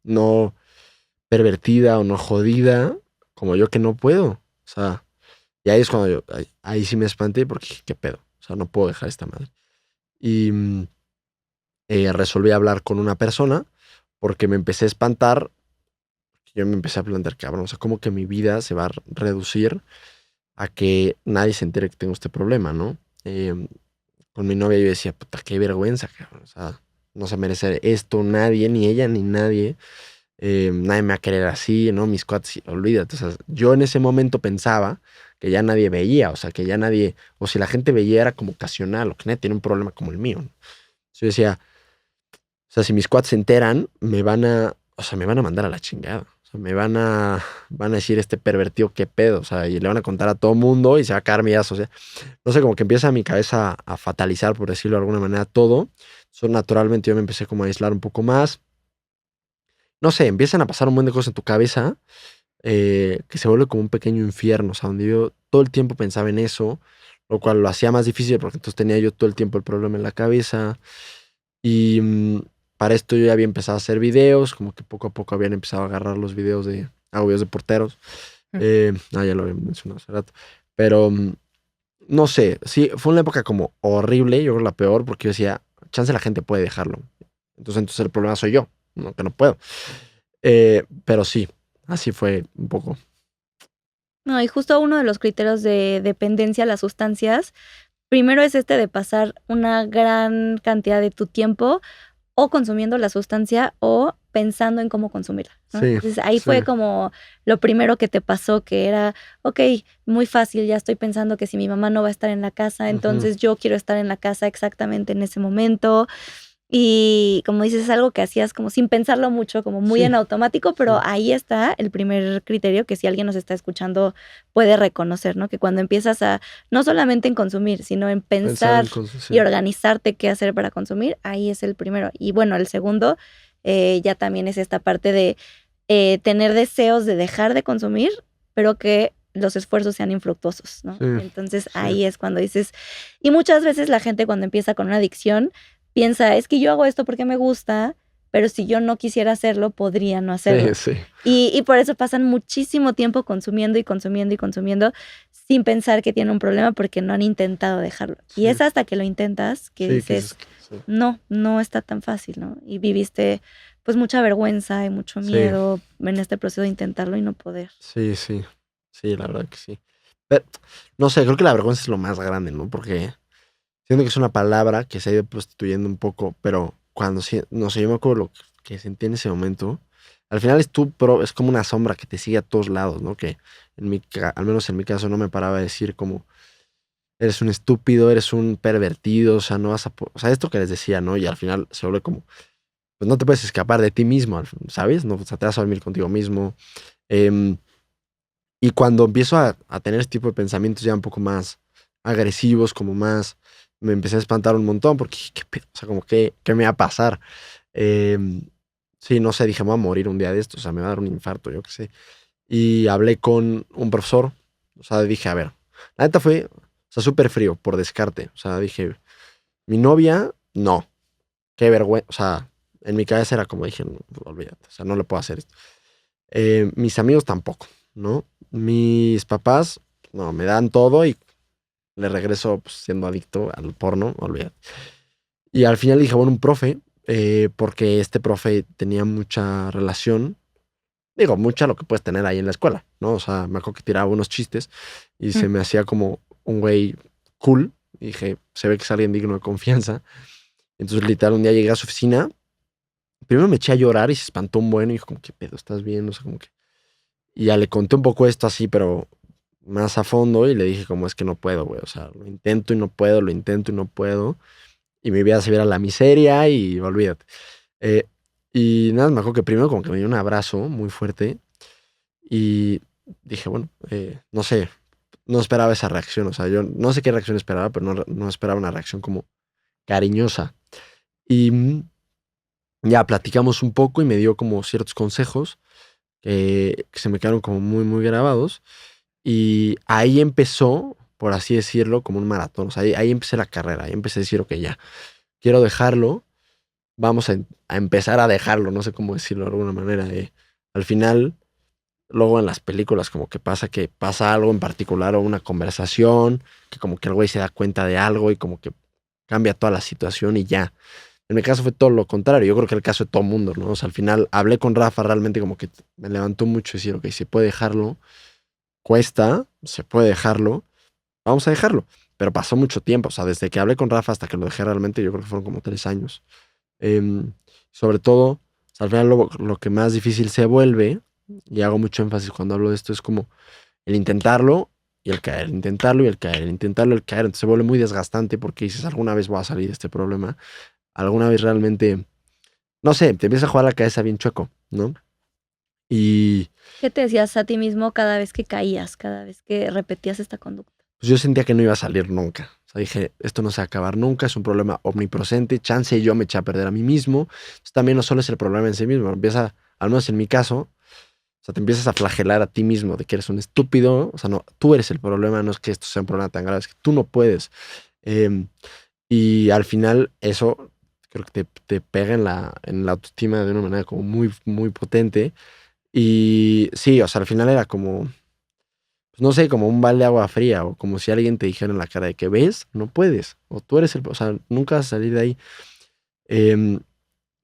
No pervertida o no jodida, como yo que no puedo. O sea, y ahí es cuando ahí sí me espanté porque dije, ¿qué pedo? O sea, no puedo dejar esta madre. Y resolví hablar con una persona porque me empecé a espantar. Yo me empecé a plantear, cabrón, o sea, como que mi vida se va a reducir a que nadie se entere que tengo este problema, ¿no? Con mi novia yo decía, puta, qué vergüenza, cabrón. O sea, no se merece esto nadie, ni ella, ni nadie. Nadie me va a querer así, ¿no? Mis cuates, sí, olvídate. O sea, yo en ese momento pensaba que ya nadie veía, o sea, que ya nadie, o si la gente veía era como ocasional, o que nadie tiene un problema como el mío, ¿no? Yo decía, o sea, si mis cuates se enteran, o sea, me van a mandar a la chingada. O sea, van a decir este pervertido qué pedo, o sea, y le van a contar a todo mundo y se va a caer millazo. O sea, no sé, como que empieza mi cabeza a fatalizar, por decirlo de alguna manera, todo. So, naturalmente yo me empecé como a aislar un poco más. No sé, empiezan a pasar un montón de cosas en tu cabeza que se vuelve como un pequeño infierno, o sea, donde yo todo el tiempo pensaba en eso, lo cual lo hacía más difícil porque entonces tenía yo todo el tiempo el problema en la cabeza. Y para esto yo ya había empezado a hacer videos, como que poco a poco habían empezado a agarrar los videos hago videos de porteros. Ya lo había mencionado hace rato. Pero no sé, sí, fue una época como horrible, yo creo la peor, porque yo decía, chance la gente puede dejarlo. Entonces el problema soy yo, no, que no puedo. Pero sí, así fue un poco. No, y justo uno de los criterios de dependencia a las sustancias, primero es este de pasar una gran cantidad de tu tiempo o consumiendo la sustancia o pensando en cómo consumirla, ¿no? Sí, Entonces ahí sí. fue como lo primero que te pasó, que era, ok, muy fácil, ya estoy pensando que si mi mamá no va a estar en la casa, entonces yo quiero estar en la casa exactamente en ese momento. Y como dices, es algo que hacías como sin pensarlo mucho, como muy Sí, en automático, pero sí. ahí está el primer criterio que si alguien nos está escuchando puede reconocer, ¿no? Que cuando empiezas a, no solamente en consumir, sino en Pensar pensar en cosas, sí. y organizarte qué hacer para consumir, ahí es el primero. Y bueno, el segundo ya también es esta parte de tener deseos de dejar de consumir, pero que los esfuerzos sean infructuosos, ¿no? Sí, Entonces sí. ahí es cuando dices, y muchas veces la gente cuando empieza con una adicción piensa, es que yo hago esto porque me gusta, pero si yo no quisiera hacerlo, podría no hacerlo. Sí, sí. Y por eso pasan muchísimo tiempo consumiendo y consumiendo y consumiendo sin pensar que tienen un problema porque no han intentado dejarlo. Y Sí. es hasta que lo intentas que Sí, dices, sí. no está tan fácil, ¿no? Y viviste pues mucha vergüenza y mucho Sí. miedo en este proceso de intentarlo y no poder. Sí, sí. Sí, la verdad que sí. Pero, no sé, creo que la vergüenza es lo más grande, ¿no? Porque siento que es una palabra que se ha ido prostituyendo un poco, pero cuando no sé, yo me acuerdo lo que sentí en ese momento. Al final es como una sombra que te sigue a todos lados, ¿no? Que al menos en mi caso no me paraba de decir como eres un estúpido, eres un pervertido, o sea, no vas a, o sea, esto que les decía, ¿no? Y al final se vuelve como, pues no te puedes escapar de ti mismo, ¿sabes? No, o sea, te vas a dormir contigo mismo. Em, y cuando empiezo a tener este tipo de pensamientos ya un poco más agresivos, como más, me empecé a espantar un montón porque dije, ¿qué pedo? O sea, como, ¿qué me va a pasar? Em, sí, no sé, dije, me voy a morir un día de esto, o sea, me va a dar un infarto, yo qué sé. Y hablé con un profesor, o sea, dije, a ver, la neta fue, o sea, súper frío, por descarte. O sea, dije, mi novia, no, qué vergüenza, o sea, en mi cabeza era como dije, no, olvídate, o sea, no le puedo hacer esto. Mis amigos tampoco, ¿no? Mis papás, no, me dan todo y le regreso pues, siendo adicto al porno, olvídate. Y al final dije, bueno, un profe, porque este profe tenía mucha relación, digo, mucha lo que puedes tener ahí en la escuela, ¿no? O sea, me acuerdo que tiraba unos chistes y se me hacía como un güey cool. Y dije, se ve que es alguien digno de confianza. Entonces, literal, un día llegué a su oficina. Primero me eché a llorar y se espantó un buen y dijo, como, ¿qué pedo estás bien? O sea, como que... Y ya le conté un poco esto así, pero más a fondo y le dije, como es que no puedo, güey. O sea, lo intento y no puedo, lo intento y no puedo. Y mi vida se viera la miseria y olvídate. Eh, y nada, me acuerdo que primero como que me dio un abrazo muy fuerte y dije, bueno, no sé, no esperaba esa reacción. O sea, yo no sé qué reacción esperaba, pero no esperaba una reacción como cariñosa. Y ya platicamos un poco y me dio como ciertos consejos que se me quedaron como muy, muy grabados. Y ahí empezó, por así decirlo, como un maratón. O sea, ahí empecé la carrera. Ahí empecé a decir, ok, ya, quiero dejarlo. Vamos a empezar a dejarlo. No sé cómo decirlo de alguna manera. Al final, luego en las películas como que pasa algo en particular o una conversación, que como que el güey se da cuenta de algo y como que cambia toda la situación y ya. En mi caso fue todo lo contrario. Yo creo que el caso de todo mundo, ¿no? O sea, al final hablé con Rafa realmente como que me levantó mucho decir, ok, se puede dejarlo. Cuesta, se puede dejarlo. Vamos a dejarlo. Pero pasó mucho tiempo. O sea, desde que hablé con Rafa hasta que lo dejé realmente, yo creo que fueron como 3 años. Sobre todo, o sea, al final lo que más difícil se vuelve, y hago mucho énfasis cuando hablo de esto, es como el intentarlo y el caer, el intentarlo y el caer, el intentarlo y el caer. Entonces se vuelve muy desgastante porque dices, alguna vez voy a salir de este problema. Alguna vez realmente, no sé, te empieza a jugar la cabeza bien chueco, ¿no? Y ¿Qué te decías a ti mismo cada vez que caías, cada vez que repetías esta conducta? pues yo sentía que no iba a salir nunca. O sea, dije, esto no se va a acabar nunca, es un problema omnipresente, chance y yo me eché a perder a mí mismo. Entonces, también no solo es el problema en sí mismo, empieza, al menos en mi caso, o sea, te empiezas a flagelar a ti mismo de que eres un estúpido. O sea, no, tú eres el problema, no es que esto sea un problema tan grave, es que tú no puedes. Em, y al final eso creo que te pega en la autoestima de una manera como muy, muy potente. Y sí, o sea, al final era como, pues no sé, como un balde de agua fría o como si alguien te dijera en la cara de que ves, no puedes, o tú eres o sea, nunca vas a salir de ahí. Em,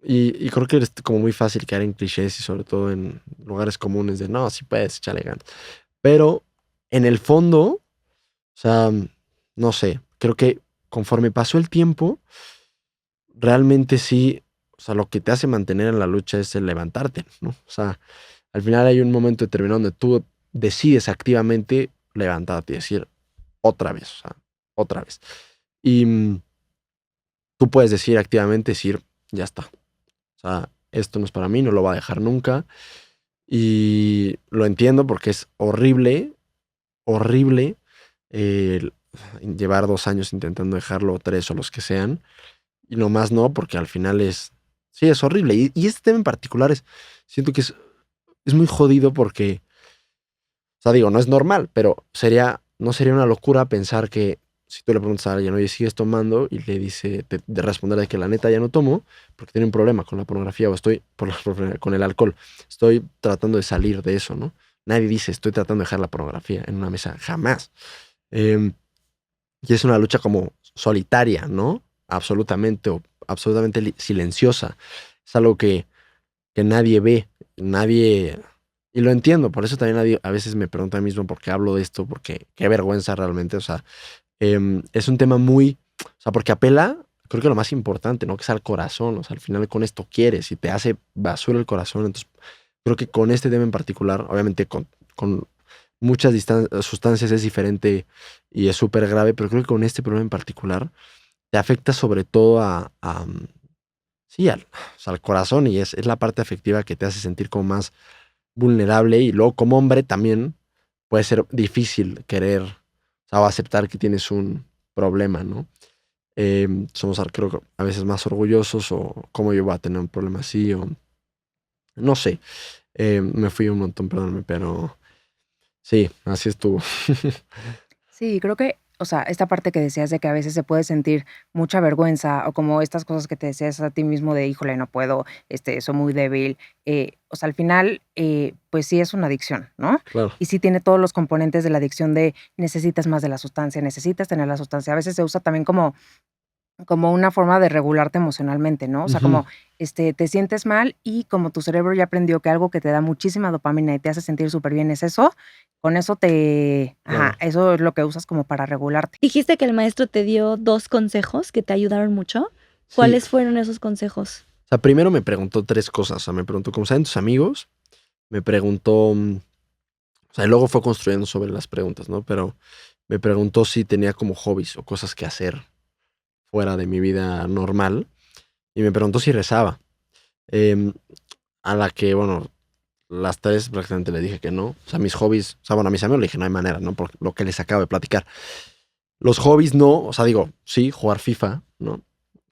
Y creo que es como muy fácil caer en clichés y sobre todo en lugares comunes de no, sí puedes, échale ganas. Pero en el fondo, o sea, no sé, creo que conforme pasó el tiempo, realmente sí, o sea, lo que te hace mantener en la lucha es el levantarte, ¿no? O sea, al final hay un momento determinado donde tú decides activamente levantarte y decir otra vez, o sea, otra vez. Y tú puedes decir activamente, decir, ya está. O sea, esto no es para mí, no lo va a dejar nunca. Y lo entiendo porque es horrible, horrible eh, llevar 2 años intentando dejarlo, o 3 o los que sean. Y nomás no, porque al final sí, es horrible. Y este tema en particular siento que es muy jodido porque, o sea, digo, no es normal, pero no sería una locura pensar que si tú le preguntas a alguien, oye, ¿sigues tomando? Y le dice, de responder de que la neta ya no tomo porque tiene un problema con la pornografía o con el alcohol. Estoy tratando de salir de eso, ¿no? Nadie dice, estoy tratando de dejar la pornografía en una mesa, jamás. Em, y es una lucha como solitaria, ¿no? Absolutamente o absolutamente silenciosa. Es algo que nadie ve, nadie... Y lo entiendo, por eso también a veces me pregunto a mí mismo por qué hablo de esto, porque qué vergüenza realmente, o sea, es un tema muy, o sea, porque apela, creo que lo más importante, ¿no? Que es al corazón, o sea, al final con esto quieres y te hace basura el corazón, entonces creo que con este tema en particular, obviamente con muchas sustancias es diferente y es súper grave, pero creo que con este problema en particular te afecta sobre todo sí, o sea, al corazón y es la parte afectiva que te hace sentir como más vulnerable y luego como hombre también puede ser difícil querer, o sea, o aceptar que tienes un problema, ¿no? Somos, creo que a veces más orgullosos o cómo yo voy a tener un problema así o no sé. Me fui un montón, perdóname, pero sí, así estuvo. Sí, creo que, o sea, esta parte que decías de que a veces se puede sentir mucha vergüenza o como estas cosas que te decías a ti mismo de, híjole, no puedo, soy muy débil. O sea, al final, pues sí es una adicción, ¿no? Claro, Y sí tiene todos los componentes de la adicción de necesitas más de la sustancia, necesitas tener la sustancia. A veces se usa también como una forma de regularte emocionalmente, ¿no? O sea, ujú, como, te sientes mal y como tu cerebro ya aprendió que algo que te da muchísima dopamina y te hace sentir súper bien es eso, con eso claro. eso es lo que usas como para regularte. Dijiste que el maestro te dio 2 consejos que te ayudaron mucho. Sí, ¿Cuáles fueron esos consejos? o sea, primero me preguntó 3 cosas, o sea, me preguntó cómo saben tus amigos, me preguntó, o sea, y luego fue construyendo sobre las preguntas, ¿no? Pero me preguntó si tenía como hobbies o cosas que hacer fuera de mi vida normal y me preguntó si rezaba. Em, a la que, bueno, las 3 prácticamente le dije que no. O sea, mis hobbies, o sea, bueno, a mis amigos le dije no hay manera, ¿no? Por lo que les acabo de platicar. Los hobbies no, o sea, digo, sí, jugar FIFA, ¿no?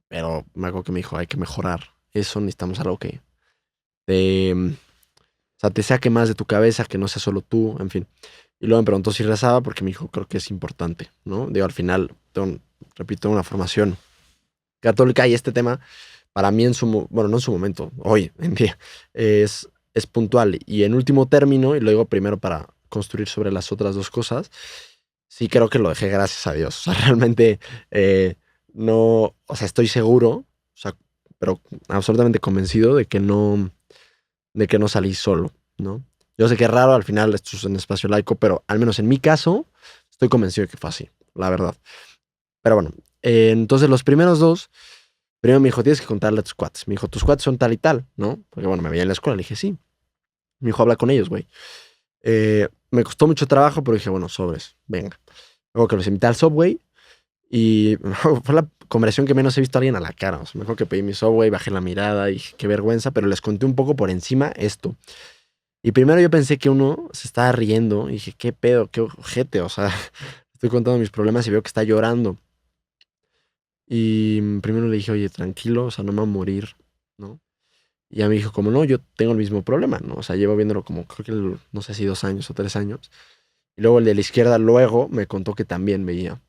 Pero me acuerdo que me dijo, hay que mejorar eso, necesitamos algo que o sea, te saque más de tu cabeza, que no sea solo tú, en fin. Y luego me preguntó si rezaba porque me dijo, creo que es importante, ¿no? Digo, al final, repito, una formación católica y este tema, para mí bueno, no en su momento, hoy en día, es puntual. Y en último término, y lo digo primero para construir sobre las otras 2 cosas, sí creo que lo dejé gracias a Dios. O sea, realmente no, o sea, estoy seguro, o sea, pero absolutamente convencido de que no salí solo, ¿no? Yo sé que es raro, al final esto es un espacio laico, pero al menos en mi caso, estoy convencido de que fue así, la verdad. Pero bueno, entonces los primeros 2, primero me dijo, tienes que contarle a tus cuates. Me dijo, tus cuates son tal y tal, ¿no? Porque bueno, me veía en la escuela, le dije, sí. Me dijo, habla con ellos, güey. Me costó mucho trabajo, pero dije, bueno, sobres, venga. Luego que los invité al Subway y fue la conversación que menos he visto a alguien a la cara. O sea, mejor que pedí mi Subway, bajé la mirada y dije, qué vergüenza, pero les conté un poco por encima esto. Y primero yo pensé que uno se estaba riendo y dije, qué pedo, qué ojete, o sea, estoy contando mis problemas y veo que está llorando. Y primero le dije, oye, tranquilo, o sea, no me voy a morir, ¿no? Y ya me dijo, como no, yo tengo el mismo problema, ¿no? O sea, llevo viéndolo como, creo que, no sé si 2 años o 3 años. Y luego el de la izquierda luego me contó que también veía.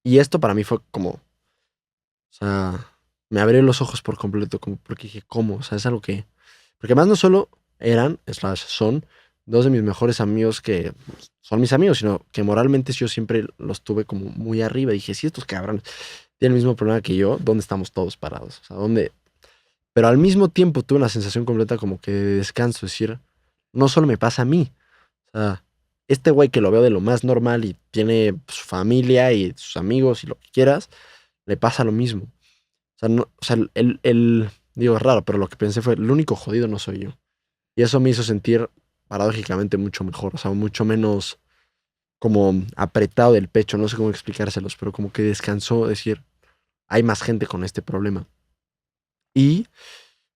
Y esto para mí fue como, o sea, me abrió los ojos por completo, como porque dije, ¿cómo? O sea, es algo que... Porque además no solo son 2 de mis mejores amigos que son mis amigos, sino que moralmente yo siempre los tuve como muy arriba. Y dije, si estos cabrones tienen el mismo problema que yo, ¿dónde estamos todos parados? O sea, ¿dónde? Pero al mismo tiempo tuve una sensación completa como que de descanso, es decir, no solo me pasa a mí. O sea, este güey que lo veo de lo más normal y tiene su familia y sus amigos y lo que quieras, le pasa lo mismo. O sea, no, o sea digo, es raro, pero lo que pensé fue, el único jodido no soy yo. Y eso me hizo sentir paradójicamente mucho mejor, o sea, mucho menos como apretado del pecho, no sé cómo explicárselos, pero como que descansó, decir, hay más gente con este problema. Y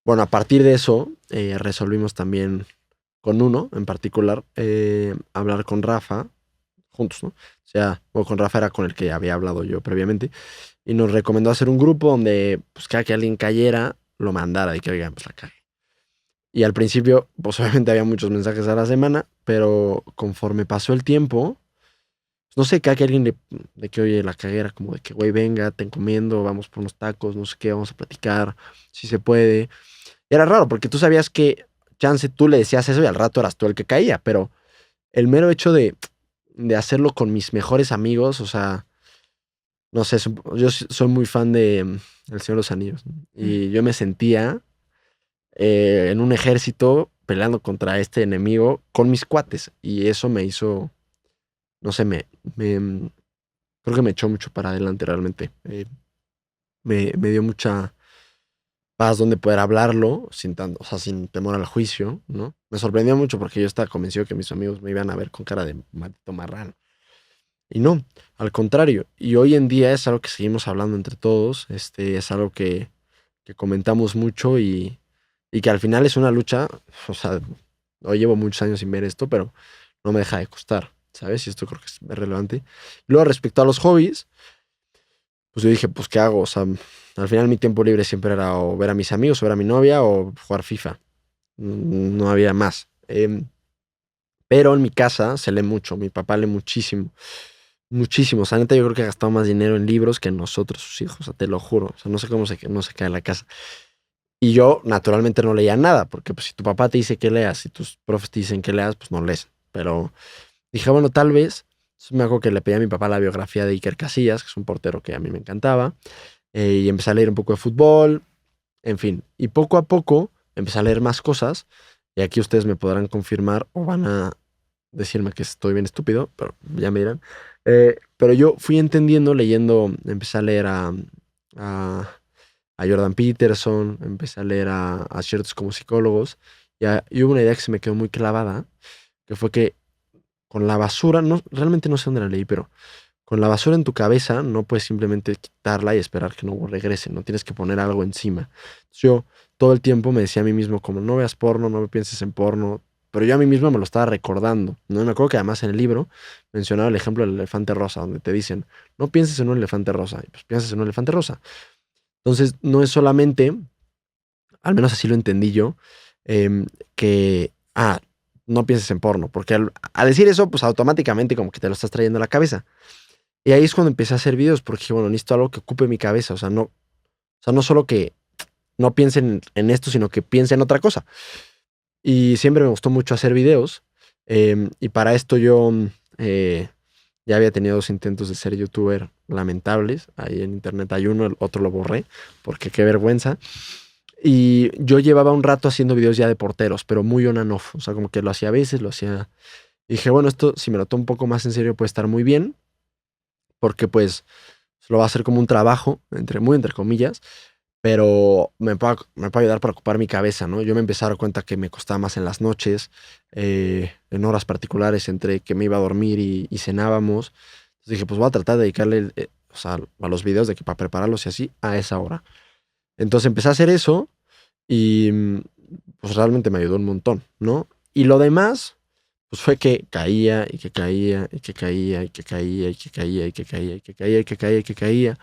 bueno, a partir de eso, resolvimos también con uno en particular, hablar con Rafa, juntos, ¿no? O sea, bueno, con Rafa era con el que había hablado yo previamente, y nos recomendó hacer un grupo donde, pues, cada que alguien cayera, lo mandara y que, oigan, pues la cagué. Y al principio, pues obviamente había muchos mensajes a la semana, pero conforme pasó el tiempo, pues, no sé, cada que alguien de que, oye, la cagué era como de que, güey, venga, te encomiendo, vamos por unos tacos, no sé qué, vamos a platicar, si se puede. Y era raro, porque tú sabías que, chance, tú le decías eso y al rato eras tú el que caía, pero el mero hecho de hacerlo con mis mejores amigos, o sea, no sé, yo soy muy fan de El Señor de los Anillos, ¿no? Y yo me sentía en un ejército peleando contra este enemigo con mis cuates. Y eso me hizo, no sé, creo que me echó mucho para adelante realmente. Me dio mucha paz donde poder hablarlo sin tanto, o sea, sin temor al juicio, ¿no? Me sorprendió mucho porque yo estaba convencido que mis amigos me iban a ver con cara de maldito marrano. Y no, al contrario. Y hoy en día es algo que seguimos hablando entre todos. Es algo que comentamos mucho y que al final es una lucha. O sea, hoy llevo muchos años sin ver esto, pero no me deja de costar, ¿sabes? Y esto creo que es relevante. Luego, respecto a los hobbies, pues yo dije, pues, ¿qué hago? O sea, al final mi tiempo libre siempre era o ver a mis amigos, o ver a mi novia, o jugar FIFA. No había más. Pero en mi casa se lee mucho. Mi papá lee muchísimo. Muchísimo. O sea, neta, yo creo que ha gastado más dinero en libros que nosotros, sus hijos. O sea, te lo juro. O sea, no sé cómo no se cae en la casa. Y yo, naturalmente, no leía nada. Porque pues, si tu papá te dice que leas y tus profes te dicen que leas, pues no lees. Pero dije, bueno, tal vez. Entonces, me acuerdo que le pedí a mi papá la biografía de Iker Casillas, que es un portero que a mí me encantaba. Y empecé a leer un poco de fútbol. En fin. Y poco a poco empecé a leer más cosas. Y aquí ustedes me podrán confirmar o van a decirme que estoy bien estúpido, pero ya me dirán. Pero yo fui entendiendo, leyendo, empecé a leer a, a Jordan Peterson, empecé a leer a ciertos como psicólogos, y hubo una idea que se me quedó muy clavada, que fue que con la basura, no, realmente no sé dónde la leí, pero con la basura en tu cabeza no puedes simplemente quitarla y esperar que no regrese, no tienes que poner algo encima. Entonces yo todo el tiempo me decía a mí mismo como no veas porno, no pienses en porno, pero yo a mí mismo me lo estaba recordando, ¿no? Y me acuerdo que además en el libro mencionaba el ejemplo del elefante rosa, donde te dicen, no pienses en un elefante rosa, y pues piensas en un elefante rosa. Entonces no es solamente, al menos así lo entendí yo, que, no pienses en porno, porque al decir eso, pues automáticamente como que te lo estás trayendo a la cabeza. Y ahí es cuando empecé a hacer videos, porque dije, bueno, necesito algo que ocupe mi cabeza. O sea, no solo que no piense en esto, sino que piense en otra cosa. Y siempre me gustó mucho hacer videos. Y para esto yo ya había tenido 2 intentos de ser youtuber lamentables. Ahí en internet hay uno, el otro lo borré, porque qué vergüenza. Y yo llevaba un rato haciendo videos ya de porteros, pero muy on and off. O sea, como que lo hacía a veces, lo hacía. Y dije, bueno, esto si me lo tomo un poco más en serio puede estar muy bien, porque pues lo va a hacer como un trabajo, muy entre comillas, pero me puede ayudar para ocupar mi cabeza, ¿no? Yo me empecé a dar cuenta que me costaba más en las noches, en horas particulares entre que me iba a dormir y cenábamos. Entonces dije, pues voy a tratar de dedicarle, o sea, a los videos de que para prepararlos y así, a esa hora. Entonces empecé a hacer eso y pues realmente me ayudó un montón, ¿no? Y lo demás, pues fue que caía y que caía y que caía y que caía y que caía y que caía y que caía y que caía y que caía.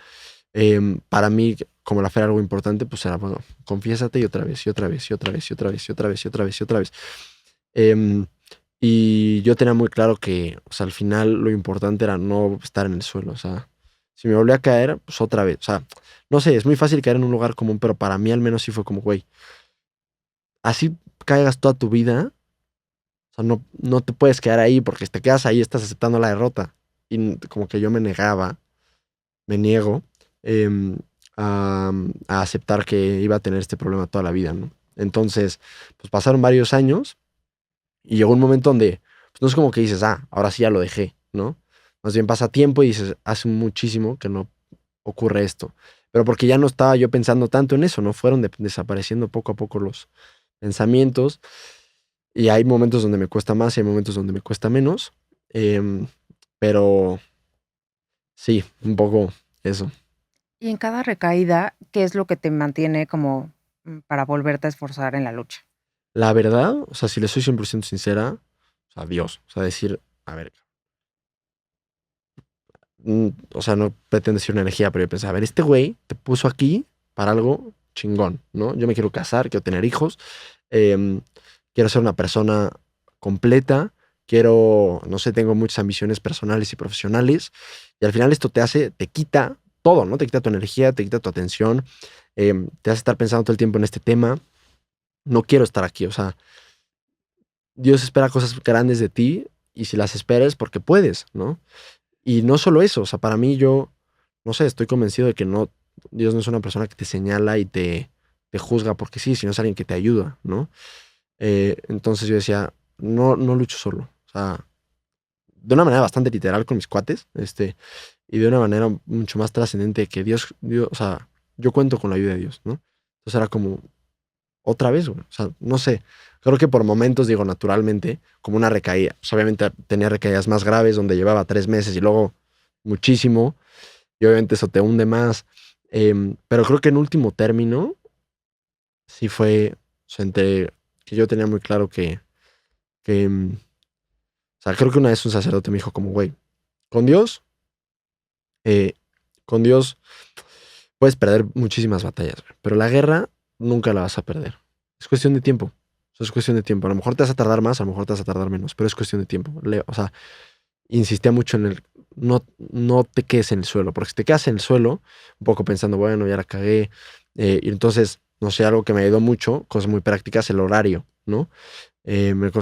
Para mí, como la fe era algo importante, pues era, bueno, confiésate y otra vez, y otra vez, y otra vez, y otra vez, y otra vez, y otra vez, y otra vez. Em, y yo tenía muy claro que, o sea, al final lo importante era no estar en el suelo, o sea, si me volví a caer, pues otra vez, o sea, no sé, es muy fácil caer en un lugar común, pero para mí al menos sí fue como, güey, así caigas toda tu vida, o sea, no te puedes quedar ahí porque si te quedas ahí estás aceptando la derrota. Y como que yo me negaba, me niego. a aceptar que iba a tener este problema toda la vida, ¿no? Entonces, pues pasaron varios años y llegó un momento donde, pues no es como que dices, ahora sí ya lo dejé, ¿no? Más bien pasa tiempo y dices, hace muchísimo que no ocurre esto. Pero porque ya no estaba yo pensando tanto en eso, ¿no? Fueron desapareciendo poco a poco los pensamientos y hay momentos donde me cuesta más y hay momentos donde me cuesta menos. em, pero sí, un poco eso. Y en cada recaída, ¿qué es lo que te mantiene como para volverte a esforzar en la lucha? La verdad, o sea, si le soy 100% sincera, o sea, Dios, o sea, decir, a ver, o sea, no pretende decir una energía, pero yo pensé, a ver, este güey te puso aquí para algo chingón, ¿no? Yo me quiero casar, quiero tener hijos, em, quiero ser una persona completa, quiero, no sé, tengo muchas ambiciones personales y profesionales, y al final esto te quita todo, ¿no? Te quita tu energía, te quita tu atención, te hace estar pensando todo el tiempo en este tema. No quiero estar aquí, o sea, Dios espera cosas grandes de ti y si las esperas porque puedes, ¿no? Y no solo eso, o sea, para mí yo, no sé, estoy convencido de que no, Dios no es una persona que te señala y te juzga porque sí, sino es alguien que te ayuda, ¿no? Entonces yo decía, no lucho solo, o sea, de una manera bastante literal con mis cuates, y de una manera mucho más trascendente que Dios, o sea, yo cuento con la ayuda de Dios, ¿no? Entonces era como, otra vez, güey. O sea, no sé. Creo que por momentos, digo, naturalmente, como una recaída. Pues obviamente tenía recaídas más graves donde llevaba 3 meses y luego muchísimo. Y obviamente eso te hunde más. Pero creo que en último término, sí fue, o sea, que yo tenía muy claro que, o sea, creo que una vez un sacerdote me dijo como, güey, con Dios, eh, con Dios puedes perder muchísimas batallas, güey, pero la guerra nunca la vas a perder. Es cuestión de tiempo. O sea, es cuestión de tiempo. A lo mejor te vas a tardar más, a lo mejor te vas a tardar menos, pero es cuestión de tiempo. O sea, insistía mucho en no te quedes en el suelo, porque si te quedas en el suelo, un poco pensando, bueno, ya la cagué, y entonces, no sé, algo que me ayudó mucho, cosas muy prácticas, el horario, ¿no?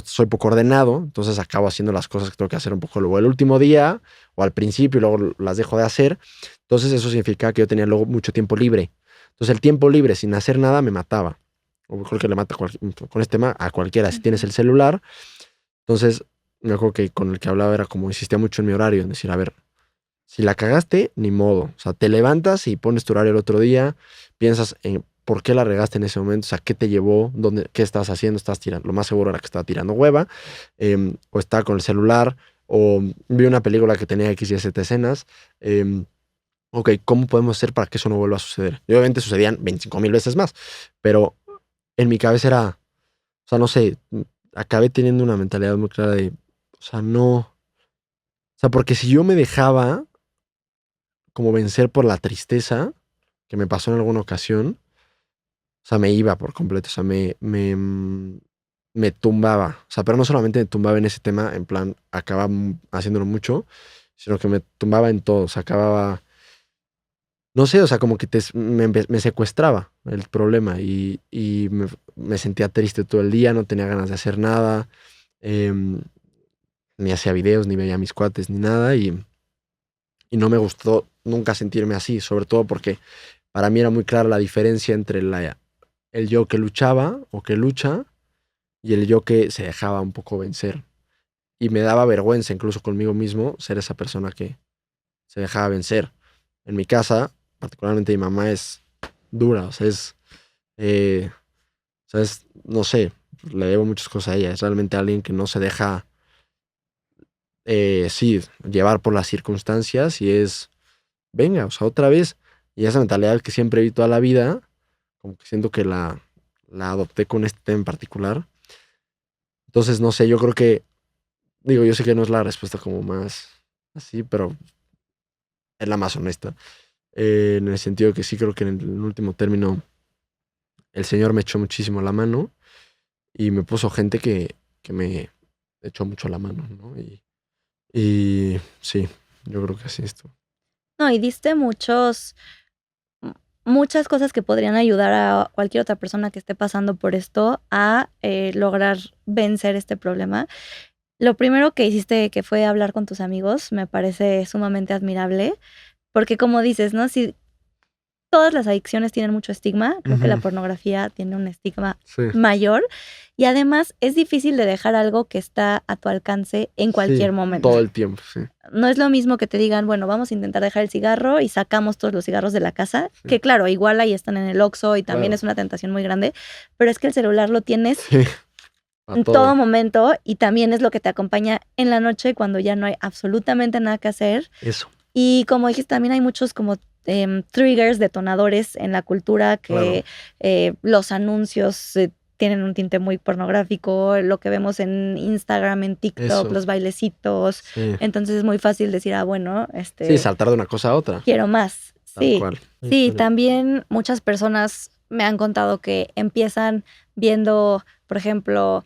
Soy poco ordenado, entonces acabo haciendo las cosas que tengo que hacer un poco luego el último día o al principio y luego las dejo de hacer. Entonces eso significa que yo tenía luego mucho tiempo libre. Entonces el tiempo libre sin hacer nada me mataba. O creo que le mata con este tema a cualquiera. Si tienes el celular, entonces me acuerdo que con el que hablaba era como insistía mucho en mi horario, en decir, a ver, si la cagaste, ni modo. O sea, te levantas y pones tu horario el otro día, piensas en por qué la regaste en ese momento, o sea, qué te llevó, qué estabas haciendo, estás tirando. Lo más seguro era que estaba tirando hueva, o estaba con el celular, o vi una película que tenía X y Z escenas. Ok, ¿cómo podemos hacer para que eso no vuelva a suceder? Y obviamente sucedían 25,000 veces más, pero en mi cabeza era, o sea, no sé, acabé teniendo una mentalidad muy clara de, o sea, no, o sea, porque si yo me dejaba como vencer por la tristeza que me pasó en alguna ocasión, o sea, me iba por completo, o sea, me tumbaba, o sea, pero no solamente me tumbaba en ese tema, en plan, acababa haciéndolo mucho, sino que me tumbaba en todo, o sea, acababa, no sé, o sea, como que me secuestraba el problema y me sentía triste todo el día, no tenía ganas de hacer nada, em, ni hacía videos, ni veía a mis cuates, ni nada, y no me gustó nunca sentirme así, sobre todo porque para mí era muy clara la diferencia entre el yo que luchaba o que lucha y el yo que se dejaba un poco vencer. Y me daba vergüenza incluso conmigo mismo ser esa persona que se dejaba vencer. En mi casa, particularmente mi mamá es dura, o sea, eh, no sé, le debo muchas cosas a ella. Es realmente alguien que no se deja, sí, llevar por las circunstancias y venga, o sea, otra vez. Y esa mentalidad que siempre vi toda la vida, como que siento que la adopté con este tema en particular. Entonces, no sé, yo creo que, digo, yo sé que no es la respuesta como más así, pero es la más honesta. En el sentido que sí creo que en el último término el Señor me echó muchísimo la mano y me puso gente que me echó mucho la mano, ¿no? Y sí, yo creo que así esto. No, y diste muchas cosas que podrían ayudar a cualquier otra persona que esté pasando por esto a lograr vencer este problema. Lo primero que hiciste, que fue hablar con tus amigos, me parece sumamente admirable, porque como dices, ¿no? Si todas las adicciones tienen mucho estigma. Creo que la Ujú. pornografía tiene un estigma Sí. mayor. Y además es difícil de dejar algo que está a tu alcance en cualquier Sí, momento. todo el tiempo, sí. No es lo mismo que te digan, bueno, vamos a intentar dejar el cigarro y sacamos todos los cigarros de la casa, Sí. que claro, igual ahí están en el Oxxo y también Claro. es una tentación muy grande, pero es que el celular lo tienes Sí. A en todo. todo momento y también es lo que te acompaña en la noche cuando ya no hay absolutamente nada que hacer. Eso. Y como dijiste, también hay muchos como triggers, detonadores en la cultura que los anuncios tienen un tinte muy pornográfico, lo que vemos en Instagram, en TikTok, Eso. los bailecitos. Sí. Entonces es muy fácil decir, bueno, Sí, saltar de una cosa a otra. quiero más. Tal Sí, cual. sí, también muchas personas me han contado que empiezan viendo, por ejemplo,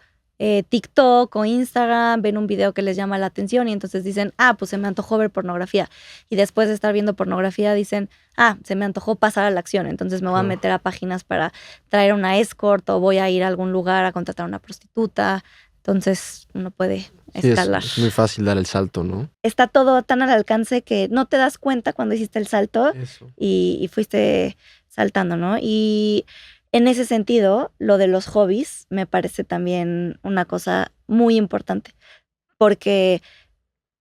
TikTok o Instagram, ven un video que les llama la atención y entonces dicen, pues se me antojó ver pornografía. Y después de estar viendo pornografía dicen, se me antojó pasar a la acción. Entonces me voy a Claro. meter a páginas para traer una escort o voy a ir a algún lugar a contratar a una prostituta. Entonces uno puede Sí, escalar. es muy fácil dar el salto, ¿no? Está todo tan al alcance que no te das cuenta cuando hiciste el salto Eso. y fuiste saltando, ¿no? Y en ese sentido, lo de los hobbies me parece también una cosa muy importante, porque,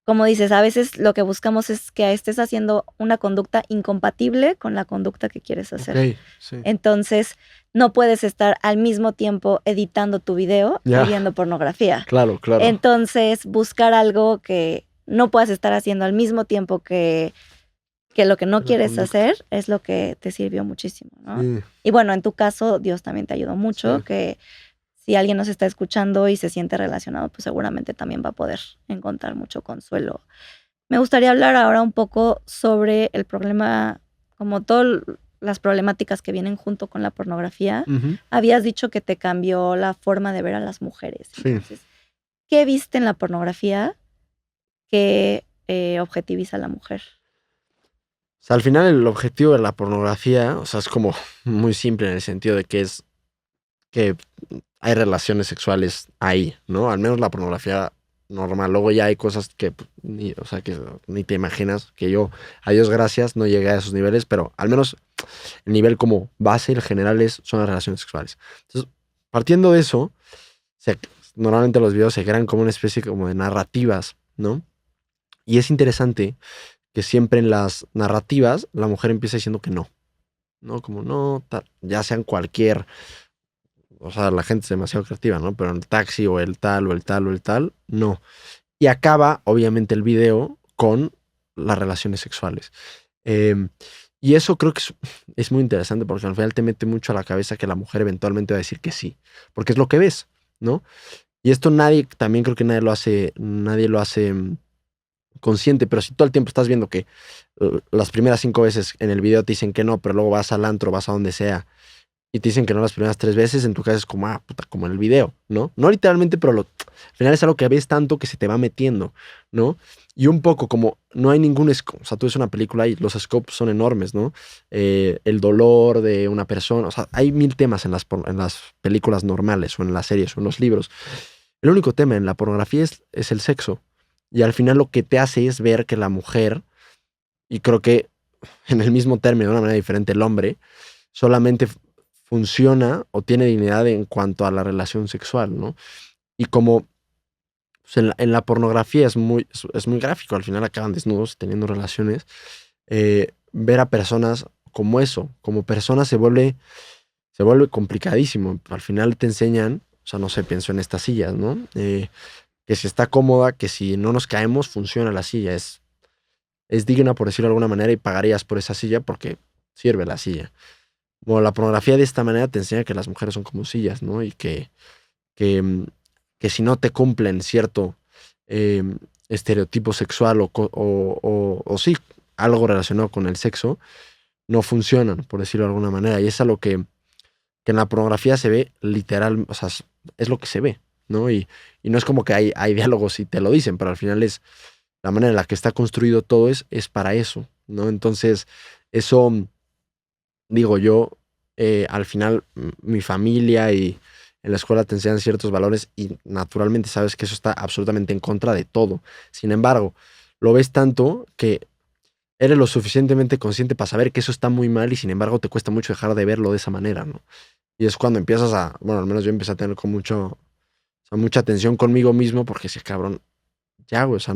como dices, a veces lo que buscamos es que estés haciendo una conducta incompatible con la conducta que quieres hacer. Ok, sí. Entonces, no puedes estar al mismo tiempo editando tu video Ya. y viendo pornografía. Claro, claro. Entonces, buscar algo que no puedas estar haciendo al mismo tiempo que lo que no La quieres conducta. hacer es lo que te sirvió muchísimo, ¿no? Sí. Y bueno, en tu caso, Dios también te ayudó mucho, Sí. que si alguien nos está escuchando y se siente relacionado, pues seguramente también va a poder encontrar mucho consuelo. Me gustaría hablar ahora un poco sobre el problema, como todas las problemáticas que vienen junto con la pornografía. Ujú. Habías dicho que te cambió la forma de ver a las mujeres. Sí. Entonces, ¿qué viste en la pornografía que objetiviza a la mujer? O sea, al final el objetivo de la pornografía, o sea, es como muy simple en el sentido de que es que hay relaciones sexuales ahí, ¿no? Al menos la pornografía normal. Luego ya hay cosas que ni, o sea, que ni te imaginas, que yo, a Dios gracias, no llegué a esos niveles, pero al menos el nivel como base, el general son las relaciones sexuales. Entonces, partiendo de eso, normalmente los videos se crean como una especie como de narrativas, ¿no? Y es interesante que siempre en las narrativas la mujer empieza diciendo que no, ¿no? Como no, ya sean cualquier, o sea, la gente es demasiado creativa, ¿no? Pero en el taxi o el tal o el tal o el tal, no. Y acaba, obviamente, el video con las relaciones sexuales. Y eso creo que es muy interesante porque al final te mete mucho a la cabeza que la mujer eventualmente va a decir que sí, porque es lo que ves, ¿no? Y esto también creo que nadie lo hace consciente, pero si todo el tiempo estás viendo que las primeras 5 veces en el video te dicen que no, pero luego vas al antro, vas a donde sea, y te dicen que no las primeras 3 veces, en tu casa es como, puta, como en el video, ¿no? No literalmente, pero al final es algo que ves tanto que se te va metiendo, ¿no? Y un poco como no hay ningún scope, o sea, tú ves una película y los scopes son enormes, ¿no? El dolor de una persona, o sea, hay 1000 temas en las películas normales o en las series o en los libros. El único tema en la pornografía es el sexo. Y al final lo que te hace es ver que la mujer, y creo que en el mismo término, de una manera diferente, el hombre, solamente funciona o tiene dignidad en cuanto a la relación sexual, ¿no? Y como pues en la pornografía es muy gráfico, al final acaban desnudos teniendo relaciones, ver a personas como eso, como personas se vuelve complicadísimo. Al final te enseñan, o sea, no sé, pienso en estas sillas, ¿no? Que si está cómoda, que si no nos caemos, funciona la silla. Es digna, por decirlo de alguna manera, y pagarías por esa silla porque sirve la silla. Bueno, la pornografía de esta manera te enseña que las mujeres son como sillas, ¿no? Y que si no te cumplen cierto estereotipo sexual o sí, algo relacionado con el sexo, no funcionan, por decirlo de alguna manera. Y es algo que en la pornografía se ve literal, o sea, es lo que se ve, ¿no? Y no es como que hay diálogos y te lo dicen, pero al final es la manera en la que está construido todo es para eso, ¿no? Entonces, eso, digo yo, al final mi familia y en la escuela te enseñan ciertos valores y naturalmente sabes que eso está absolutamente en contra de todo. Sin embargo, lo ves tanto que eres lo suficientemente consciente para saber que eso está muy mal y sin embargo te cuesta mucho dejar de verlo de esa manera, ¿no? Y es cuando empiezas bueno, al menos yo empecé a tener con mucha atención conmigo mismo porque decía, cabrón, ya, güey, o sea,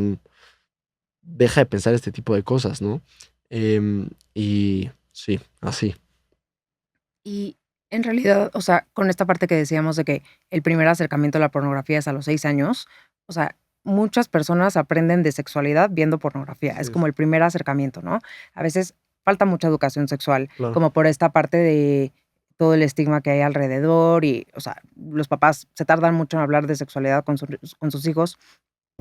deja de pensar este tipo de cosas, ¿no? Y sí, así. Y en realidad, o sea, con esta parte que decíamos de que el primer acercamiento a la pornografía es a los 6 años, o sea, muchas personas aprenden de sexualidad viendo pornografía. Es Sí, como el primer acercamiento, ¿no? A veces falta mucha educación sexual, claro. como por esta parte de todo el estigma que hay alrededor y, o sea, los papás se tardan mucho en hablar de sexualidad con sus hijos,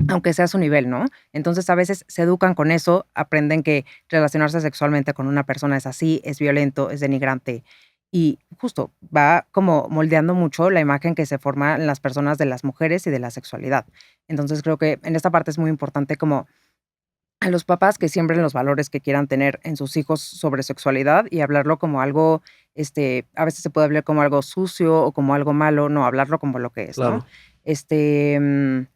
aunque sea a su nivel, ¿no? Entonces, a veces se educan con eso, aprenden que relacionarse sexualmente con una persona es así, es violento, es denigrante. Y justo va como moldeando mucho la imagen que se forma en las personas de las mujeres y de la sexualidad. Entonces, creo que en esta parte es muy importante como a los papás que siembren los valores que quieran tener en sus hijos sobre sexualidad y hablarlo como algo, a veces se puede hablar como algo sucio o como algo malo, no, hablarlo como lo que es, ¿no? Claro. Este, mm,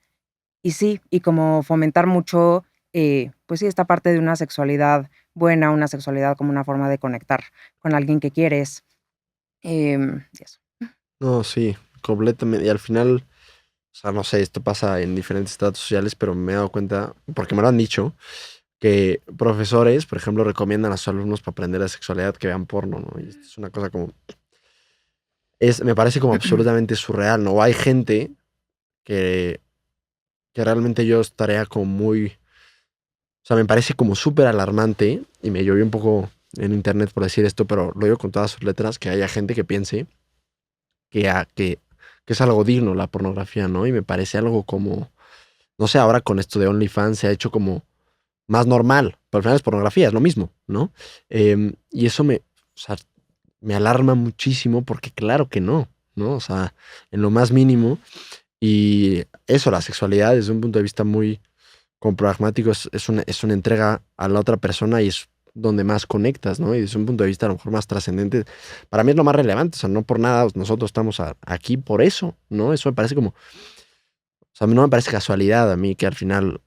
y sí, y como fomentar mucho, pues sí, esta parte de una sexualidad buena, una sexualidad como una forma de conectar con alguien que quieres, y eso. No, sí, completamente. Y al final, o sea, no sé, esto pasa en diferentes estratos sociales, pero me he dado cuenta, porque me lo han dicho, que profesores, por ejemplo, recomiendan a sus alumnos para aprender de sexualidad que vean porno, ¿no? Y esto es una cosa como, me parece como absolutamente surreal, ¿no? O hay gente que, que realmente yo estaría como muy, o sea, me parece como súper alarmante, y me llovió un poco en internet por decir esto, pero lo digo con todas sus letras, que haya gente que piense que es algo digno la pornografía, ¿no? Y me parece algo como, no sé, ahora con esto de OnlyFans se ha hecho como más normal, pero al final es pornografía, es lo mismo, ¿no? Y eso o sea, me alarma muchísimo porque claro que no, ¿no? O sea, en lo más mínimo. Y eso, la sexualidad desde un punto de vista muy como pragmático es una entrega a la otra persona y es donde más conectas, ¿no? Y desde un punto de vista a lo mejor más trascendente, para mí es lo más relevante, o sea, no por nada nosotros estamos aquí por eso, ¿no? Eso me parece como, o sea, no me parece casualidad a mí que al final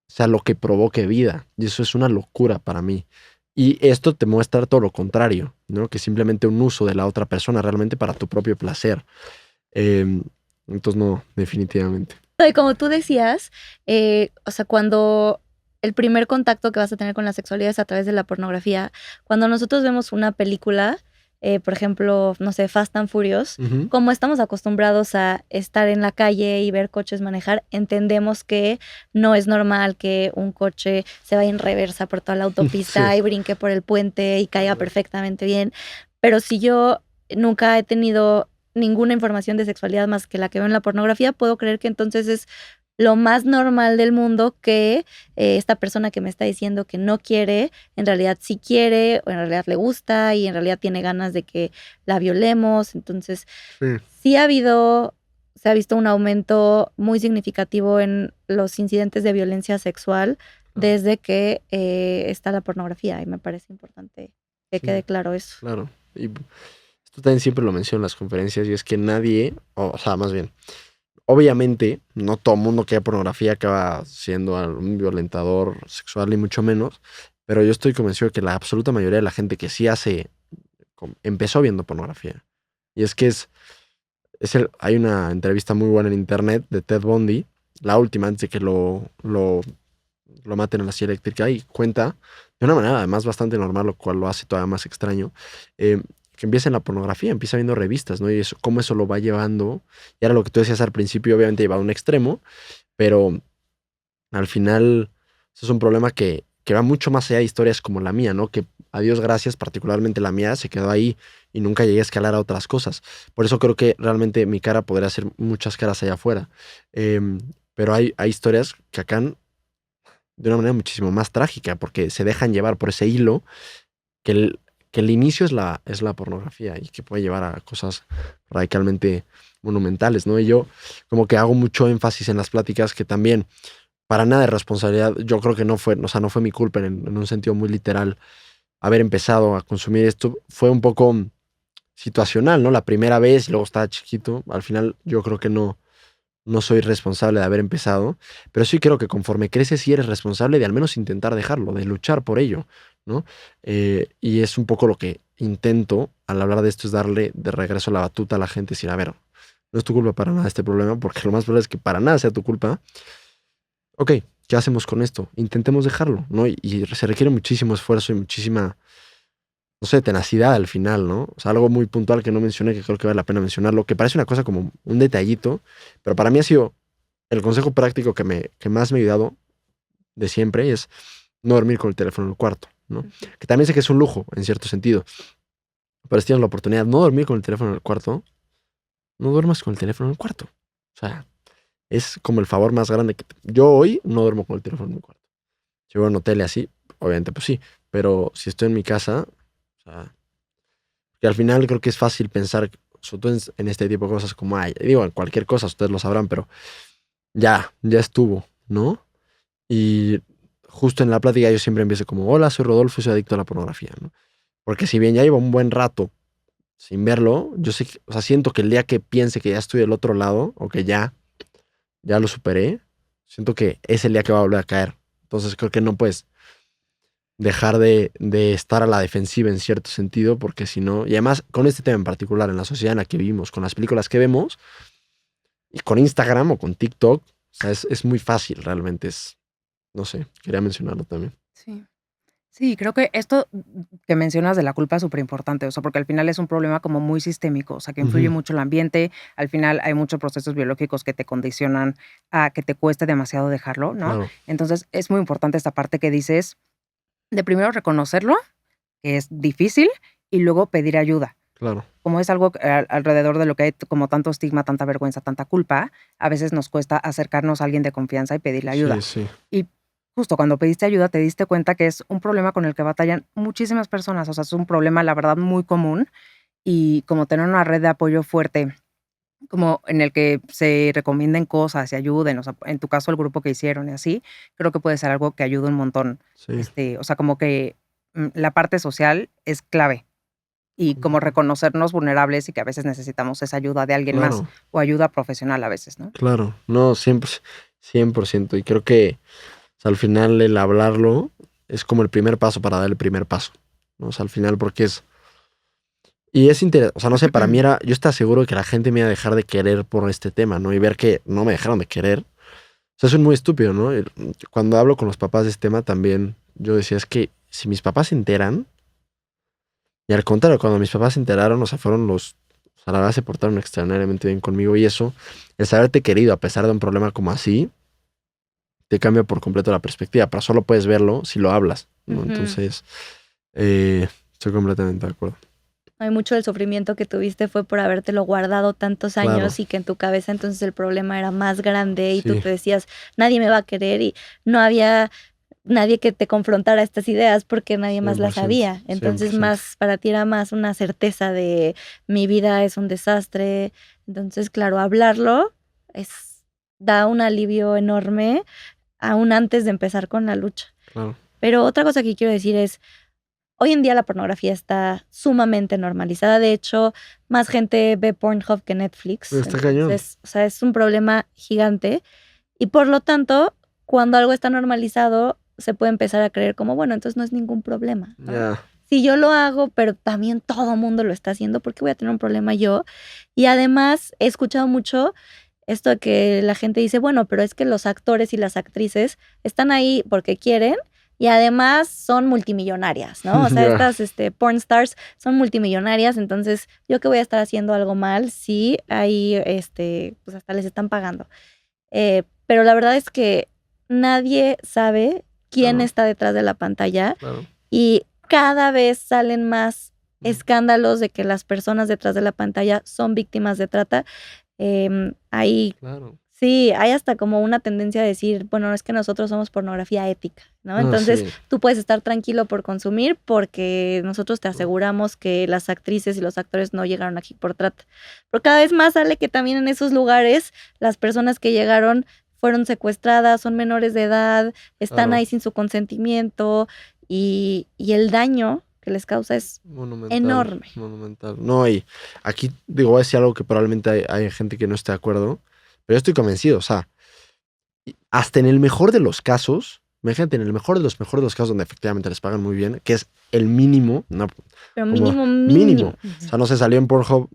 sea lo que provoque vida, y eso es una locura para mí. Y esto te muestra todo lo contrario, ¿no? Que simplemente un uso de la otra persona realmente para tu propio placer. Em, entonces, no, definitivamente. No, y como tú decías, o sea, cuando el primer contacto que vas a tener con la sexualidad es a través de la pornografía, cuando nosotros vemos una película, por ejemplo, no sé, Fast and Furious, Ujú. como estamos acostumbrados a estar en la calle y ver coches manejar, entendemos que no es normal que un coche se vaya en reversa por toda la autopista Sí, y brinque por el puente y caiga correcto. perfectamente bien. Pero si yo nunca he tenido ninguna información de sexualidad más que la que veo en la pornografía, puedo creer que entonces es lo más normal del mundo que esta persona que me está diciendo que no quiere, en realidad sí quiere, o en realidad le gusta y en realidad tiene ganas de que la violemos. Entonces, Sí, sí se ha visto un aumento muy significativo en los incidentes de violencia sexual claro. desde que está la pornografía y me parece importante que Sí, quede claro eso. claro. Y esto también siempre lo menciono en las conferencias y es que nadie, o sea, más bien, obviamente no todo mundo que ve pornografía acaba siendo un violentador sexual ni mucho menos, pero yo estoy convencido de que la absoluta mayoría de la gente que sí empezó viendo pornografía. Y es que hay una entrevista muy buena en internet de Ted Bundy, la última antes de que lo maten en la silla eléctrica y cuenta de una manera además bastante normal, lo cual lo hace todavía más extraño, que empieza en la pornografía, empieza viendo revistas, ¿no? Y eso, cómo eso lo va llevando. Y era lo que tú decías al principio, obviamente lleva a un extremo, pero al final eso es un problema que va mucho más allá de historias como la mía, ¿no? Que a Dios gracias, particularmente la mía, se quedó ahí y nunca llegué a escalar a otras cosas. Por eso creo que realmente mi cara podría ser muchas caras allá afuera. Em, pero hay historias que acá de una manera muchísimo más trágica, porque se dejan llevar por ese hilo que el inicio es la pornografía y que puede llevar a cosas radicalmente monumentales, ¿no? Y yo como que hago mucho énfasis en las pláticas que también, para nada de responsabilidad, yo creo que no fue, o sea, no fue mi culpa en un sentido muy literal haber empezado a consumir esto, fue un poco situacional, ¿no? La primera vez y luego estaba chiquito, al final yo creo que no. no soy responsable de haber empezado, pero sí creo que conforme creces sí eres responsable de al menos intentar dejarlo, de luchar por ello, ¿no? Y es un poco lo que intento al hablar de esto, es darle de regreso la batuta a la gente, decir, a ver, no es tu culpa para nada este problema, porque lo más probable es que para nada sea tu culpa. Ok, ¿qué hacemos con esto? Intentemos dejarlo, ¿no? Y se requiere muchísimo esfuerzo y muchísima, no sé, tenacidad al final, ¿no? O sea, algo muy puntual que no mencioné, que creo que vale la pena mencionarlo, que parece una cosa como un detallito, pero para mí ha sido el consejo práctico que más me ha ayudado de siempre, es no dormir con el teléfono en el cuarto, ¿no? Que también sé que es un lujo, en cierto sentido, pero si tienes la oportunidad de no dormir con el teléfono en el cuarto, no duermas con el teléfono en el cuarto. O sea, es como el favor más grande yo hoy no duermo con el teléfono en mi cuarto. Si voy a un hotel y así, obviamente pues sí, pero si estoy en mi casa, o sea, que al final creo que es fácil pensar, sobre todo en este tipo de cosas como hay, digo, en cualquier cosa, ustedes lo sabrán, pero ya estuvo, ¿no? Y justo en la plática yo siempre empiezo como, hola, soy Rodolfo y soy adicto a la pornografía, ¿no? Porque si bien ya llevo un buen rato sin verlo, yo sé, o sea, siento que el día que piense que ya estoy del otro lado, o que ya lo superé, siento que es el día que va a volver a caer. Entonces creo que no puedes dejar de estar a la defensiva en cierto sentido, porque si no, y además con este tema en particular, en la sociedad en la que vivimos, con las películas que vemos, y con Instagram o con TikTok, o sea, es muy fácil realmente, no sé, quería mencionarlo también. Sí. Sí, creo que esto que mencionas de la culpa es súper importante, o sea, porque al final es un problema como muy sistémico, o sea, que influye Ujú, mucho el ambiente, al final hay muchos procesos biológicos que te condicionan a que te cueste demasiado dejarlo, ¿no? claro, Entonces, es muy importante esta parte que dices de primero reconocerlo, que es difícil, y luego pedir ayuda. claro. Como es algo alrededor de lo que hay como tanto estigma, tanta vergüenza, tanta culpa, a veces nos cuesta acercarnos a alguien de confianza y pedirle Sí, ayuda. sí, Y justo cuando pediste ayuda te diste cuenta que es un problema con el que batallan muchísimas personas, o sea, es un problema, la verdad, muy común y como tener una red de apoyo fuerte, como en el que se recomienden cosas y ayuden, o sea, en tu caso el grupo que hicieron y así, creo que puede ser algo que ayude un montón. sí. O sea, como que la parte social es clave y como Ujú, reconocernos vulnerables y que a veces necesitamos esa ayuda de alguien más claro, o ayuda profesional a veces, ¿no? claro. No, 100%. Y creo que o sea, al final el hablarlo es como el primer paso para dar el primer paso, ¿no? O sea, al final porque es... Y es interesante, o sea, no sé, para mí era, yo estaba seguro de que la gente me iba a dejar de querer por este tema, ¿no? Y ver que no me dejaron de querer. O sea, eso es muy estúpido, ¿no? Cuando hablo con los papás de este tema también, yo decía, es que si mis papás se enteran, y al contrario, cuando mis papás se enteraron, o sea, fueron o sea, la verdad se portaron extraordinariamente bien conmigo y eso, el saberte querido a pesar de un problema como así, te cambia por completo la perspectiva, pero solo puedes verlo si lo hablas, ¿no? Ujú. Entonces, estoy completamente de acuerdo. Hay mucho del sufrimiento que tuviste fue por habértelo guardado tantos Claro, años y que en tu cabeza entonces el problema era más grande y tú sí, te decías, nadie me va a querer y no había nadie que te confrontara estas ideas porque nadie más las 100%, sabía. Entonces 100%. más para ti era más una certeza de mi vida es un desastre. Entonces, claro, hablarlo es da un alivio enorme aún antes de empezar con la lucha. Claro. Pero otra cosa que quiero decir es, hoy en día la pornografía está sumamente normalizada. De hecho, más gente ve Pornhub que Netflix. Está cañón. Entonces, o sea, es un problema gigante. Y por lo tanto, cuando algo está normalizado, se puede empezar a creer como, bueno, entonces no es ningún problema, ¿no? Ya, Si yo lo hago, pero también todo el mundo lo está haciendo, ¿por qué voy a tener un problema yo? Y además, he escuchado mucho esto de que la gente dice, bueno, pero es que los actores y las actrices están ahí porque quieren y además son multimillonarias, ¿no? O sea, ya, estas porn stars son multimillonarias, entonces yo que voy a estar haciendo algo mal si ahí pues hasta les están pagando. Pero la verdad es que nadie sabe quién claro, está detrás de la pantalla claro. y cada vez salen más escándalos de que las personas detrás de la pantalla son víctimas de trata. Hay Claro. Sí, hay hasta como una tendencia a decir, bueno, no es que nosotros somos pornografía ética, ¿no? No, Entonces, sí, tú puedes estar tranquilo por consumir porque nosotros te aseguramos que las actrices y los actores no llegaron aquí por trata. Pero cada vez más sale que también en esos lugares las personas que llegaron fueron secuestradas, son menores de edad, están claro. ahí sin su consentimiento y el daño que les causa es Monumental, enorme. monumental. No, y aquí digo, voy a decir algo que probablemente hay gente que no esté de acuerdo, Pero yo estoy convencido, o sea, hasta en el mejor de los casos, imagínate, en el mejor de los casos donde efectivamente les pagan muy bien, que es el mínimo, no, Pero como mínimo. O sea, no sé, salió en Pornhub,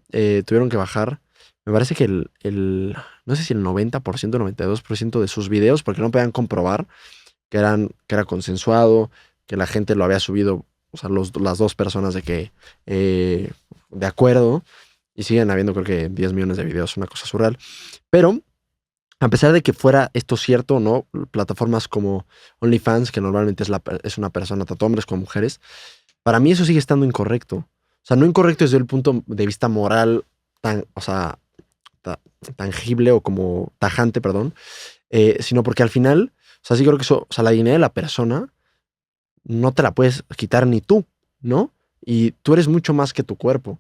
tuvieron que bajar. Me parece que no sé si el 90%, 92% de sus videos, porque no podían comprobar que era consensuado, que la gente lo había subido, o sea, las dos personas de acuerdo, y siguen habiendo creo que 10 millones de videos, una cosa surreal. Pero, a pesar de que fuera esto cierto o no, plataformas como OnlyFans, que normalmente es una persona, tanto hombres como mujeres, para mí eso sigue estando incorrecto. O sea, no incorrecto desde el punto de vista moral o sea, tangible o como tajante, perdón, sino porque al final, o sea, sí creo que eso, o sea, la dignidad de la persona no te la puedes quitar ni tú, ¿no? Y tú eres mucho más que tu cuerpo.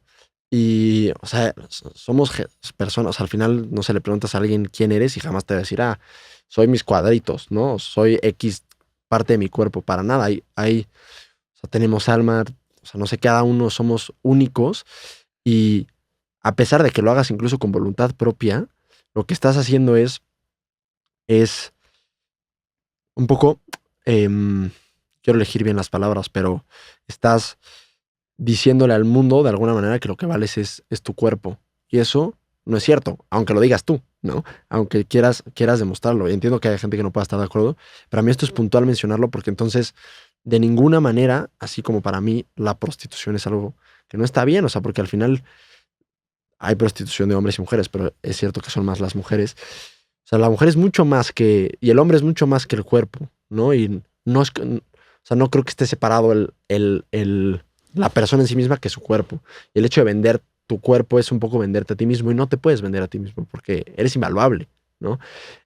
Y, o sea, somos personas, o sea, al final no se le preguntas a alguien quién eres y jamás te va a decir, soy mis cuadritos, ¿no? Soy X parte de mi cuerpo. Para nada, o sea, tenemos alma, o sea, no sé, cada uno somos únicos y a pesar de que lo hagas incluso con voluntad propia, lo que estás haciendo es un poco, quiero elegir bien las palabras, pero estás diciéndole al mundo de alguna manera que lo que vales es tu cuerpo. Y eso no es cierto, aunque lo digas tú, ¿no? Aunque quieras demostrarlo. Y entiendo que hay gente que no pueda estar de acuerdo. Para mí esto es puntual mencionarlo porque entonces, de ninguna manera, así como para mí, la prostitución es algo que no está bien. O sea, porque al final hay prostitución de hombres y mujeres, pero es cierto que son más las mujeres. O sea, la mujer es mucho más y el hombre es mucho más que el cuerpo, ¿no? Y no es, o sea, no creo que esté separado la persona en sí misma que su cuerpo. Y el hecho de vender tu cuerpo es un poco venderte a ti mismo y no te puedes vender a ti mismo porque eres invaluable, ¿no?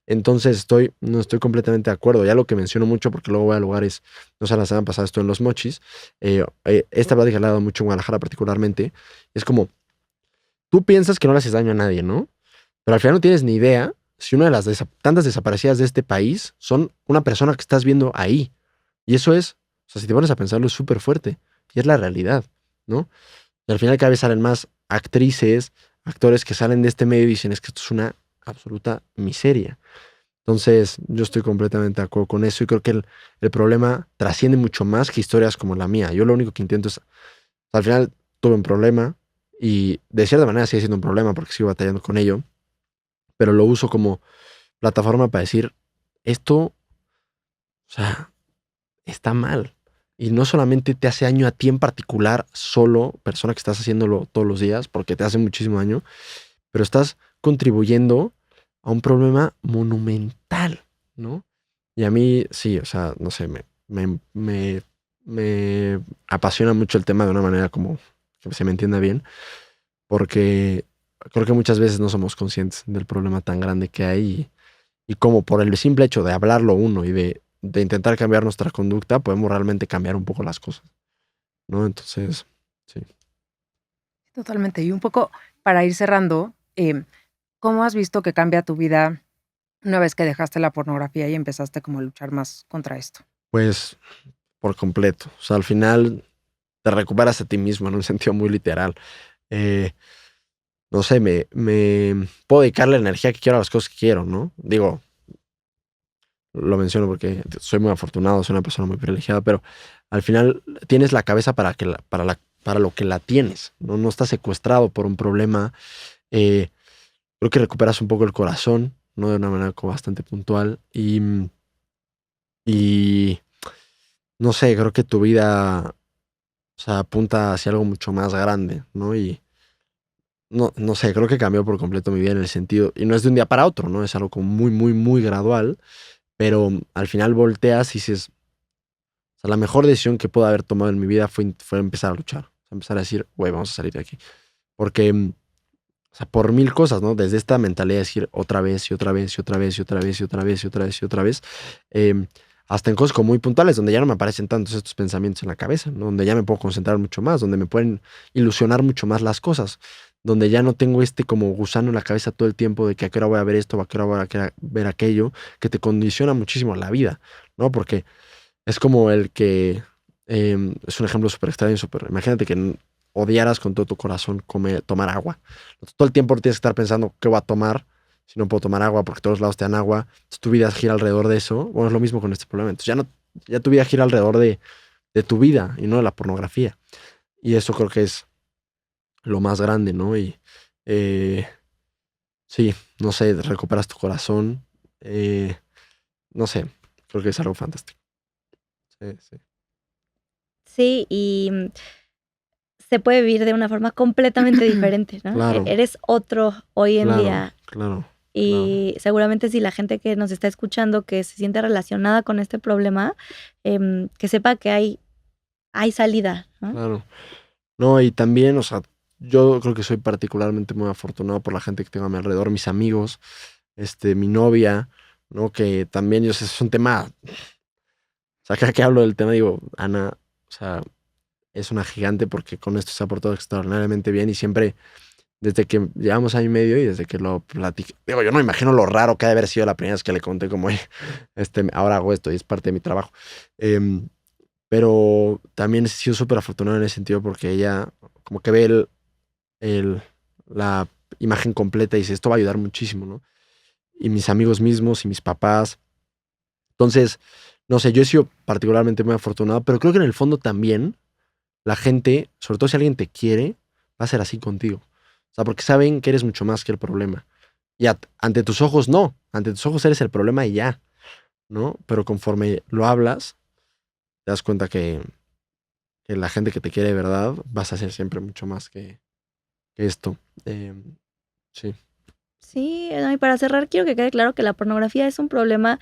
Entonces no estoy completamente de acuerdo. Ya lo que menciono mucho, porque luego voy a lugares, no sé, la semana pasada estuve en Los Mochis, esta plática la he dado mucho en Guadalajara particularmente, es como, tú piensas que no le haces daño a nadie, ¿no? Pero al final no tienes ni idea si una de las tantas desaparecidas de este país son una persona que estás viendo ahí. Y eso o sea, si te pones a pensarlo, es súper fuerte. Y es la realidad, ¿no? Y al final cada vez salen más actrices, actores que salen de este medio y dicen, es que esto es una absoluta miseria. Entonces, yo estoy completamente de acuerdo con eso y creo que el problema trasciende mucho más que historias como la mía. Yo lo único que intento es, al final tuve un problema y de cierta manera sigue siendo un problema porque sigo batallando con ello, pero lo uso como plataforma para decir, esto, o sea, está mal. Y no solamente te hace daño a ti en particular, solo persona que estás haciéndolo todos los días, porque te hace muchísimo daño, pero estás contribuyendo a un problema monumental, ¿no? Y a mí, sí, o sea, no sé, me apasiona mucho el tema de una manera como que se me entienda bien, porque creo que muchas veces no somos conscientes del problema tan grande que hay y como por el simple hecho de hablarlo uno y de intentar cambiar nuestra conducta, podemos realmente cambiar un poco las cosas, ¿no? Entonces, sí. Totalmente. Y un poco para ir cerrando, ¿cómo has visto que cambia tu vida una vez que dejaste la pornografía y empezaste como a luchar más contra esto? Pues por completo. O sea, al final te recuperas a ti mismo en un sentido muy literal. Eh, no sé, me puedo dedicar la energía que quiero a las cosas que quiero, ¿no? Digo, lo menciono porque soy muy afortunado, soy una persona muy privilegiada, pero al final tienes la cabeza para lo que la tienes, ¿no? No estás secuestrado por un problema. Eh, Creo que recuperas un poco el corazón, ¿no? De una manera como bastante puntual. Y no sé, creo que tu vida, o sea, apunta hacia algo mucho más grande, ¿no? Y no sé, creo que cambió por completo mi vida en el sentido, y no es de un día para otro, ¿no? Es algo como muy, muy, muy gradual, pero al final volteas y dices, o sea, la mejor decisión que pude haber tomado en mi vida fue empezar a luchar, o sea, empezar a decir, güey, vamos a salir de aquí. Porque, o sea, por mil cosas, ¿no? Desde esta mentalidad de decir otra vez y otra vez y otra vez y otra vez y otra vez y otra vez y otra vez, hasta en cosas como muy puntuales, donde ya no me aparecen tantos estos pensamientos en la cabeza, ¿no? Donde ya me puedo concentrar mucho más, donde me pueden ilusionar mucho más las cosas, donde ya no tengo este como gusano en la cabeza todo el tiempo de que a qué hora voy a ver esto, a qué hora voy a ver aquello, que te condiciona muchísimo la vida, ¿no? Porque es como el que, es un ejemplo súper extraño, imagínate que odiaras con todo tu corazón tomar agua. Todo el tiempo tienes que estar pensando qué voy a tomar, si no puedo tomar agua porque todos lados te dan agua, entonces tu vida gira alrededor de eso. Bueno, es lo mismo con este problema. Entonces ya tu vida gira alrededor de tu vida y no de la pornografía. Y eso creo que es lo más grande, ¿no? Y sí, no sé, recuperas tu corazón. No sé, creo que es algo fantástico. Sí. Sí, y se puede vivir de una forma completamente diferente, ¿no? Claro. Eres otro hoy en día. Claro. Y seguramente si la gente que nos está escuchando que se siente relacionada con este problema, que sepa que hay salida, ¿no? Claro. No, y también, o sea, yo creo que soy particularmente muy afortunado por la gente que tengo a mi alrededor, mis amigos, mi novia, ¿no? Que también, yo sé, es un tema, o sea, cada que hablo del tema digo, Ana, o sea, es una gigante porque con esto se ha portado extraordinariamente bien y siempre, desde que llevamos año y medio y desde que lo platiqué, digo, yo no me imagino lo raro que ha de haber sido la primera vez que le conté como, oye, ahora hago esto y es parte de mi trabajo. Pero también he sido súper afortunado en ese sentido porque ella como que ve la imagen completa y dice, esto va a ayudar muchísimo, ¿no? Y mis amigos mismos y mis papás. Entonces, no sé, yo he sido particularmente muy afortunado, pero creo que en el fondo también la gente, sobre todo si alguien te quiere, va a ser así contigo. O sea, porque saben que eres mucho más que el problema. Y ante tus ojos no, ante tus ojos eres el problema y ya, ¿no? Pero conforme lo hablas, te das cuenta que la gente que te quiere de verdad vas a ser siempre mucho más que esto. Sí. Sí, no, y para cerrar quiero que quede claro que la pornografía es un problema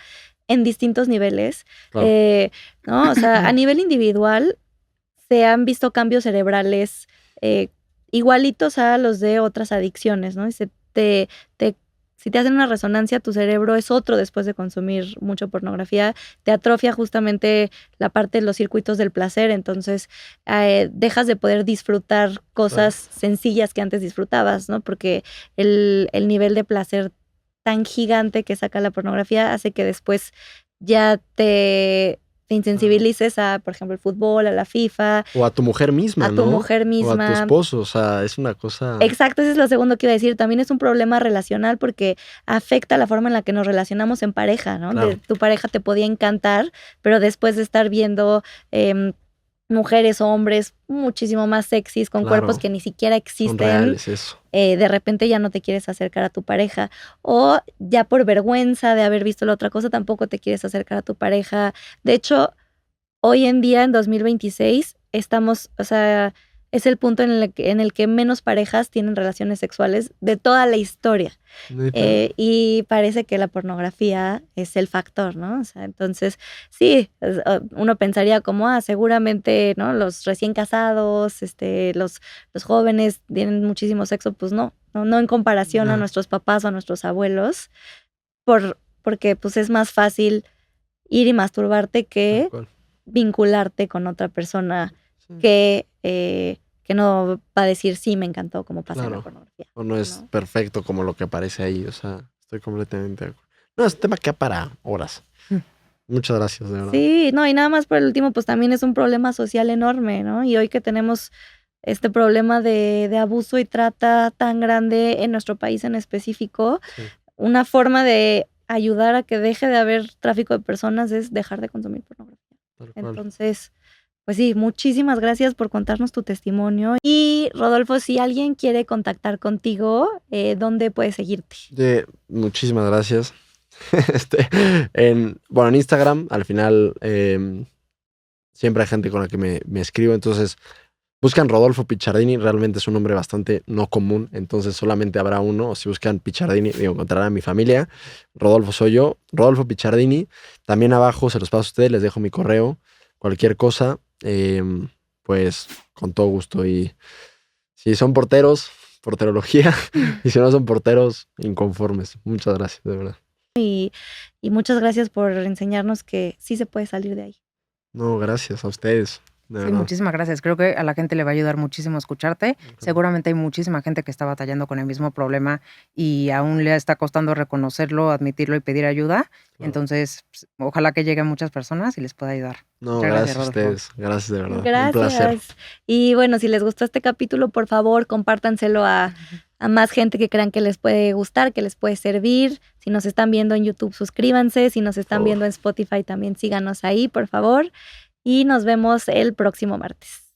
en distintos niveles, Claro. ¿no? O sea, a nivel individual se han visto cambios cerebrales igualitos a los de otras adicciones, ¿no? Y si te hacen una resonancia, tu cerebro es otro después de consumir mucha pornografía, te atrofia justamente la parte de los circuitos del placer, entonces dejas de poder disfrutar cosas sencillas que antes disfrutabas, ¿no? Porque el nivel de placer tan gigante que saca la pornografía hace que después ya te insensibilices a, por ejemplo, el fútbol, a la FIFA. O a tu mujer misma, a tu mujer misma. O a tu esposo, o sea, es una cosa... Exacto, eso es lo segundo que iba a decir. También es un problema relacional porque afecta la forma en la que nos relacionamos en pareja, ¿no? Claro. Tu pareja te podía encantar, pero después de estar viendo mujeres o hombres muchísimo más sexys, con cuerpos que ni siquiera existen. Son reales, eso. De repente ya no te quieres acercar a tu pareja o ya por vergüenza de haber visto la otra cosa tampoco te quieres acercar a tu pareja. De hecho, hoy en día, en 2026, estamos, o sea, es el punto en el que menos parejas tienen relaciones sexuales de toda la historia. Y parece que la pornografía es el factor, ¿no? O sea, entonces, sí, uno pensaría como, seguramente, ¿no? Los recién casados, los jóvenes tienen muchísimo sexo, pues no en comparación a nuestros papás o a nuestros abuelos, porque pues es más fácil ir y masturbarte que vincularte con otra persona que no va a decir sí, me encantó como pasa en la pornografía. O no es perfecto como lo que aparece ahí, o sea, estoy completamente de acuerdo. No, es un tema que da para horas. Muchas gracias, de verdad. Sí, no, y nada más por el último, pues también es un problema social enorme, ¿no? Y hoy que tenemos este problema de abuso y trata tan grande en nuestro país en específico, una forma de ayudar a que deje de haber tráfico de personas es dejar de consumir pornografía. Entonces, pues sí, muchísimas gracias por contarnos tu testimonio. Y Rodolfo, si alguien quiere contactar contigo, ¿dónde puede seguirte? Muchísimas gracias. En Instagram, al final, siempre hay gente con la que me escribo, entonces buscan Rodolfo Piccardini, realmente es un nombre bastante no común, entonces solamente habrá uno, o si buscan Piccardini, encontrarán a mi familia. Rodolfo soy yo, Rodolfo Piccardini. También abajo se los paso a ustedes, les dejo mi correo, cualquier cosa, pues con todo gusto. Y si son porteros, porterología, y si no son porteros, inconformes. Muchas gracias, de verdad. Y muchas gracias por enseñarnos que sí se puede salir de ahí. No, gracias a ustedes. Sí, muchísimas gracias. Creo que a la gente le va a ayudar muchísimo escucharte. Seguramente hay muchísima gente que está batallando con el mismo problema y aún le está costando reconocerlo, admitirlo y pedir ayuda. Entonces, ojalá que llegue a muchas personas y les pueda ayudar. No, gracias a ustedes. Gracias, de verdad. Gracias. Un placer. Y bueno, si les gustó este capítulo, por favor, compártanselo a a más gente que crean que les puede gustar, que les puede servir. Si nos están viendo en YouTube, suscríbanse. Si nos están viendo en Spotify, también síganos ahí, por favor. Y nos vemos el próximo martes.